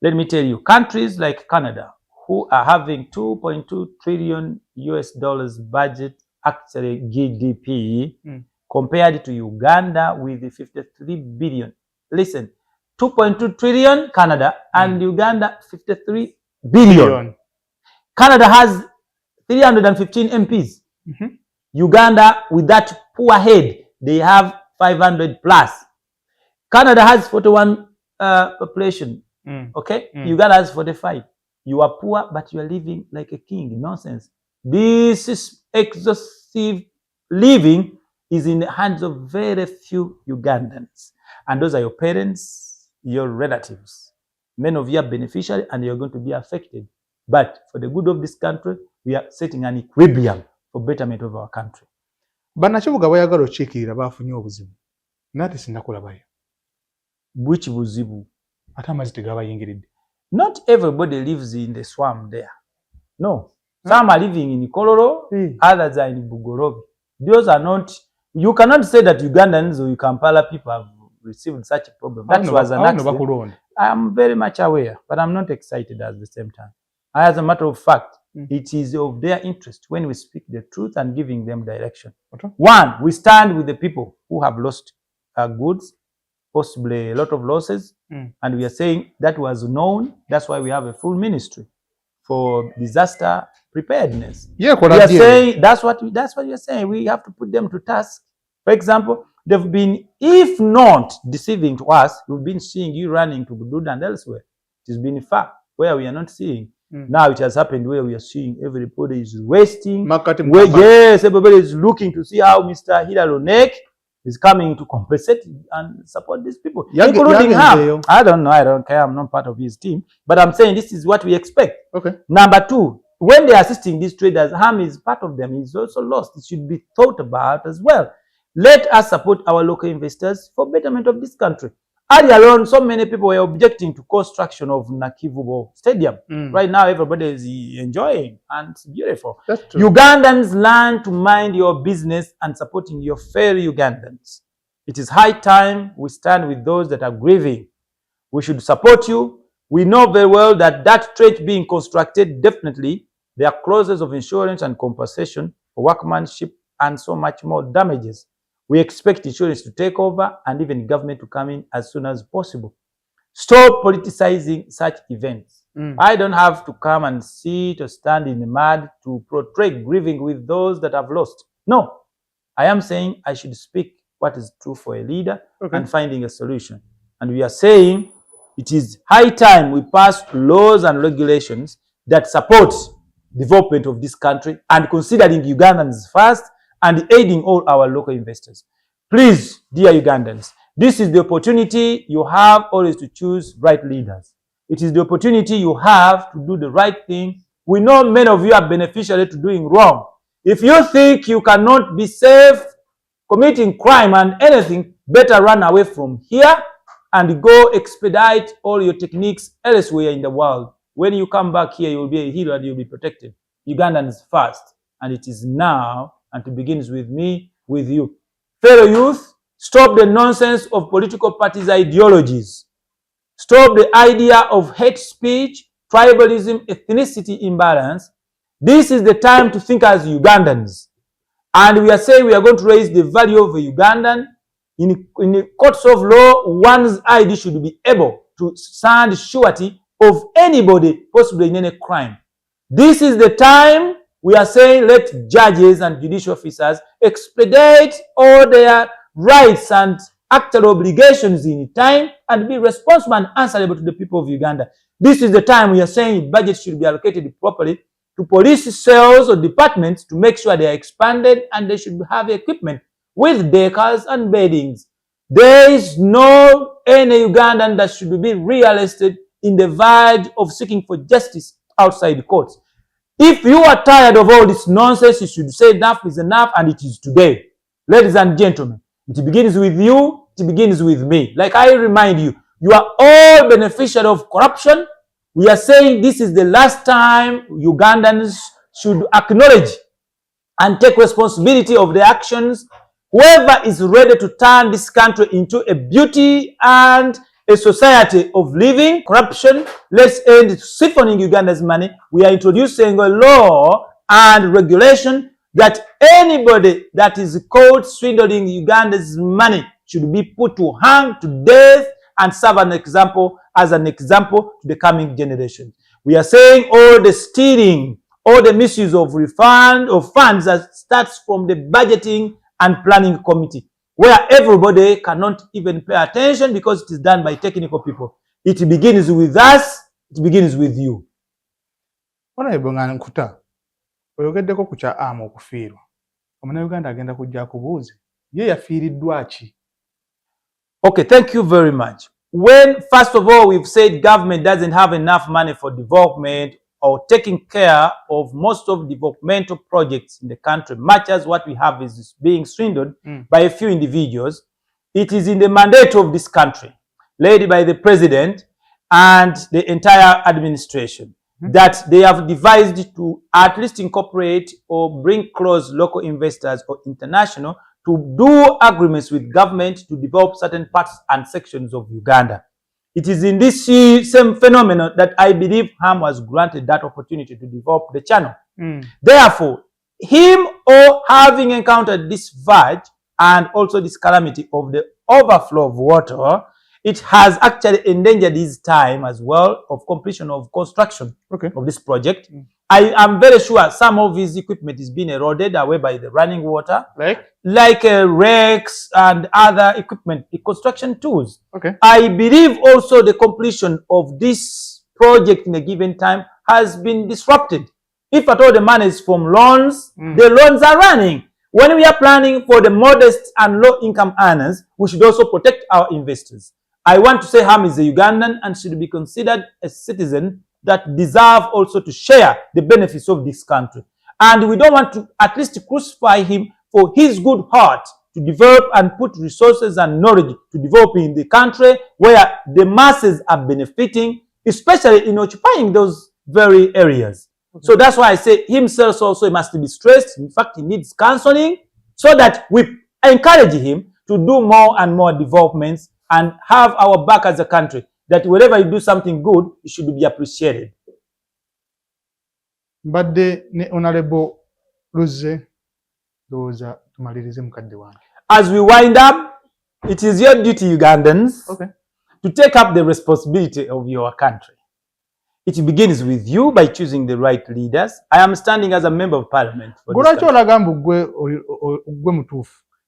S1: Let me tell you, countries like Canada, who are having $2.2 trillion budget, actually GDP, compared to Uganda with the 53 billion. Listen, 2.2 trillion Canada and Uganda 53 billion. Canada has 315 MPs. Uganda, with that poor head, they have 500 plus. Canada has 41 population. Okay? Uganda has 45. You are poor, but you are living like a king. Nonsense. This is exhaustive living is in the hands of very few Ugandans. And those are your parents, your relatives. Many of you are beneficiaries and you're going to be affected. But for the good of this country, we are setting an equilibrium for betterment of our country. Which buzibu? Not everybody lives in the swamp there. No. Some are living in Kololo, others are in Bugorobi. Those are not, you cannot say that Ugandans or Kampala people have received such a problem. That was an accident. I am very much aware, but I'm not excited at the same time. As a matter of fact, it is of their interest when we speak the truth and giving them direction. One, we stand with the people who have lost goods, possibly a lot of losses, and we are saying that was known. That's why we have a full ministry for disaster preparedness. Yeah, we are saying that's what you are saying. We have to put them to task. For example, they've been, if not deceiving to us, we've been seeing you running to Bududa and elsewhere. It has been far where we are not seeing. Now it has happened where we are seeing everybody is wasting. Yes, everybody is looking to see how Mr. Hilary Onek is coming to compensate and support these people, including him. I don't know, I don't care, I'm not part of his team, but I'm saying this is what we expect.
S2: Okay.
S1: Number two, when they are assisting these traders, harm is part of them, is also lost. It should be thought about as well. Let us support our local investors for betterment of this country. Earlier on, so many people were objecting to construction of Nakivubo Stadium. Right now, everybody is enjoying, and it's beautiful.
S2: That's true.
S1: Ugandans, learn to mind your business and supporting your fellow Ugandans. It is high time we stand with those that are grieving. We should support you. We know very well that that church being constructed, definitely, there are clauses of insurance and compensation for workmanship and so much more damages. We expect insurance to take over and even government to come in as soon as possible. Stop politicizing such events. I don't have to come and sit or stand in the mud to portray grieving with those that have lost. No, I am saying I should speak what is true for a leader and finding a solution. And we are saying it is high time we pass laws and regulations that support development of this country and considering Ugandans first and aiding all our local investors. Please, dear Ugandans, this is the opportunity you have always to choose right leaders. It is the opportunity you have to do the right thing. We know many of you are beneficiary to doing wrong. If you think you cannot be safe committing crime and anything, better run away from here and go expedite all your techniques elsewhere in the world. When you come back here, you will be a hero and you will be protected. Ugandans first, and it is now, and it begins with me, with you. Fellow youth, stop the nonsense of political parties' ideologies. Stop the idea of hate speech, tribalism, ethnicity imbalance. This is the time to think as Ugandans. And we are saying we are going to raise the value of a Ugandan. In the courts of law, one's ID should be able to stand surety of anybody possibly in any crime. This is the time we are saying let judges and judicial officers expedite all their rights and actual obligations in time and be responsible and answerable to the people of Uganda. This is the time we are saying budget should be allocated properly to police cells or departments to make sure they are expanded and they should have equipment with decals and beddings. There is no any Ugandan that should be rearrested in the verge of seeking for justice outside the courts. If you are tired of all this nonsense, you should say enough is enough, and it is today. Ladies and gentlemen, it begins with you, it begins with me. Like I remind you, you are all beneficiaries of corruption. We are saying this is the last time Ugandans should acknowledge and take responsibility of their actions. Whoever is ready to turn this country into a beauty and a society of living corruption, let's end siphoning Uganda's money. We are introducing a law and regulation that anybody that is caught swindling Uganda's money should be put to hang to death and serve an example as an example to the coming generation. We are saying all the stealing, all the misuse of refund of funds that starts from the budgeting and planning committee, where everybody cannot even pay attention because it is done by technical people. It begins with us, it begins with you.
S2: Honorable Nkuta, oyogeddeko ku kya amu okufiirwa. Omunnayuganda agenda kujja kubuuza ye yafiiriddwa ki?
S1: Okay, thank you very much. When, first of all, we've said government doesn't have enough money for development or taking care of most of developmental projects in the country, much as what we have is being swindled by a few individuals, it is in the mandate of this country, led by the president and the entire administration, that they have devised to at least incorporate or bring close local investors or international to do agreements with government to develop certain parts and sections of Uganda. It is in this same phenomenon that I believe Ham was granted that opportunity to develop the channel. Therefore, him or having encountered this verge and also this calamity of the overflow of water, it has actually endangered his time as well of completion of construction of this project. I am very sure some of his equipment is being eroded away by the running water, like rakes and other equipment, construction tools. I believe also the completion of this project in a given time has been disrupted. If at all the money is from loans, the loans are running. When we are planning for the modest and low-income earners, we should also protect our investors. I want to say Ham is a Ugandan and should be considered a citizen that deserve also to share the benefits of this country. And we don't want to at least crucify him for his good heart to develop and put resources and knowledge to develop in the country where the masses are benefiting, especially in occupying those very areas. Okay. So that's why I say himself also must be stressed. In fact, he needs counseling so that we encourage him to do more and more developments and have our back as a country, that whenever you do something good, it should be appreciated.
S2: Mbadde ne Honorable Luzzi doza tumalirize mukadde wange.
S1: As we wind up, it is your duty, Ugandans,
S2: okay,
S1: to take up the responsibility of your country. It begins with you by choosing the right leaders. I am standing as a member of parliament for this country.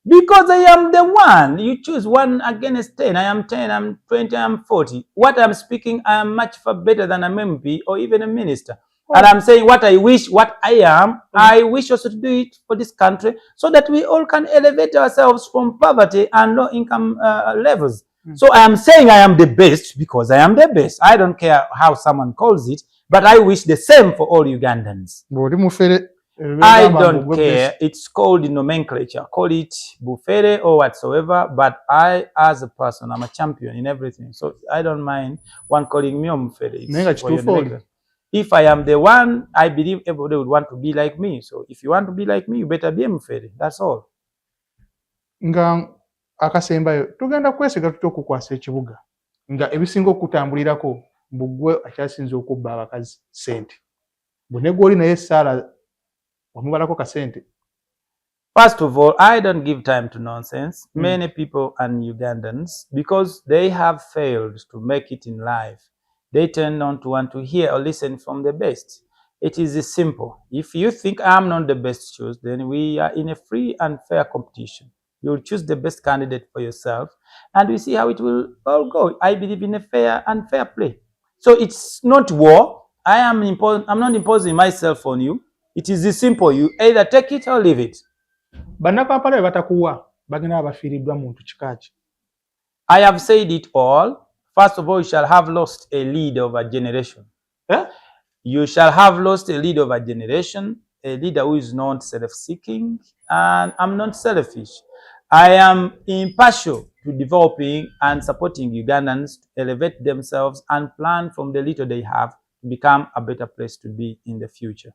S1: Because I am the one. You choose 1 against 10. I am 10, I'm 20, I'm 40. What I'm speaking, I am much far better than an MP or even a minister. Oh. And I'm saying what I wish, what I am, I wish also to do it for this country so that we all can elevate ourselves from poverty and low income levels. So I am saying I am the best because I am the best. I don't care how someone calls it, but I wish the same for all Ugandans. I don't care. It's called in nomenclature. Call it Mufeere or whatsoever. But I, as a person, I'm a champion in everything. So I don't mind one calling me Mufeere. If I am the one, I believe everybody would want to be like me. So if you want to be like me, you better be a Mufeere. That's all.
S2: Nga akasembayo tugenda kwesiga tutyo okukwasa ekibuga nga ebisinga okutambulirako mbugwe akyasinze okubba abakazi sente bone gwoli naye Sala wamubalako ka sente.
S1: First of all, I don't give time to nonsense. Many people and Ugandans, because they have failed to make it in life, they tend not to want to hear or listen from the best. It is simple. If you think I'm not the best choice, then we are in a free and fair competition. You'll choose the best candidate for yourself, and we see how it will all go. I believe in a fair and fair play. So it's not war. I'm not imposing myself on you. It is this simple. You either take it or leave it. I have said it all. First of all, you shall have lost a leader of a generation. You shall have lost a leader of a generation, a leader who is not self-seeking, and I'm not selfish. I am impartial to developing and supporting Ugandans to elevate themselves and plan from the little they have to become a better place to be in the future.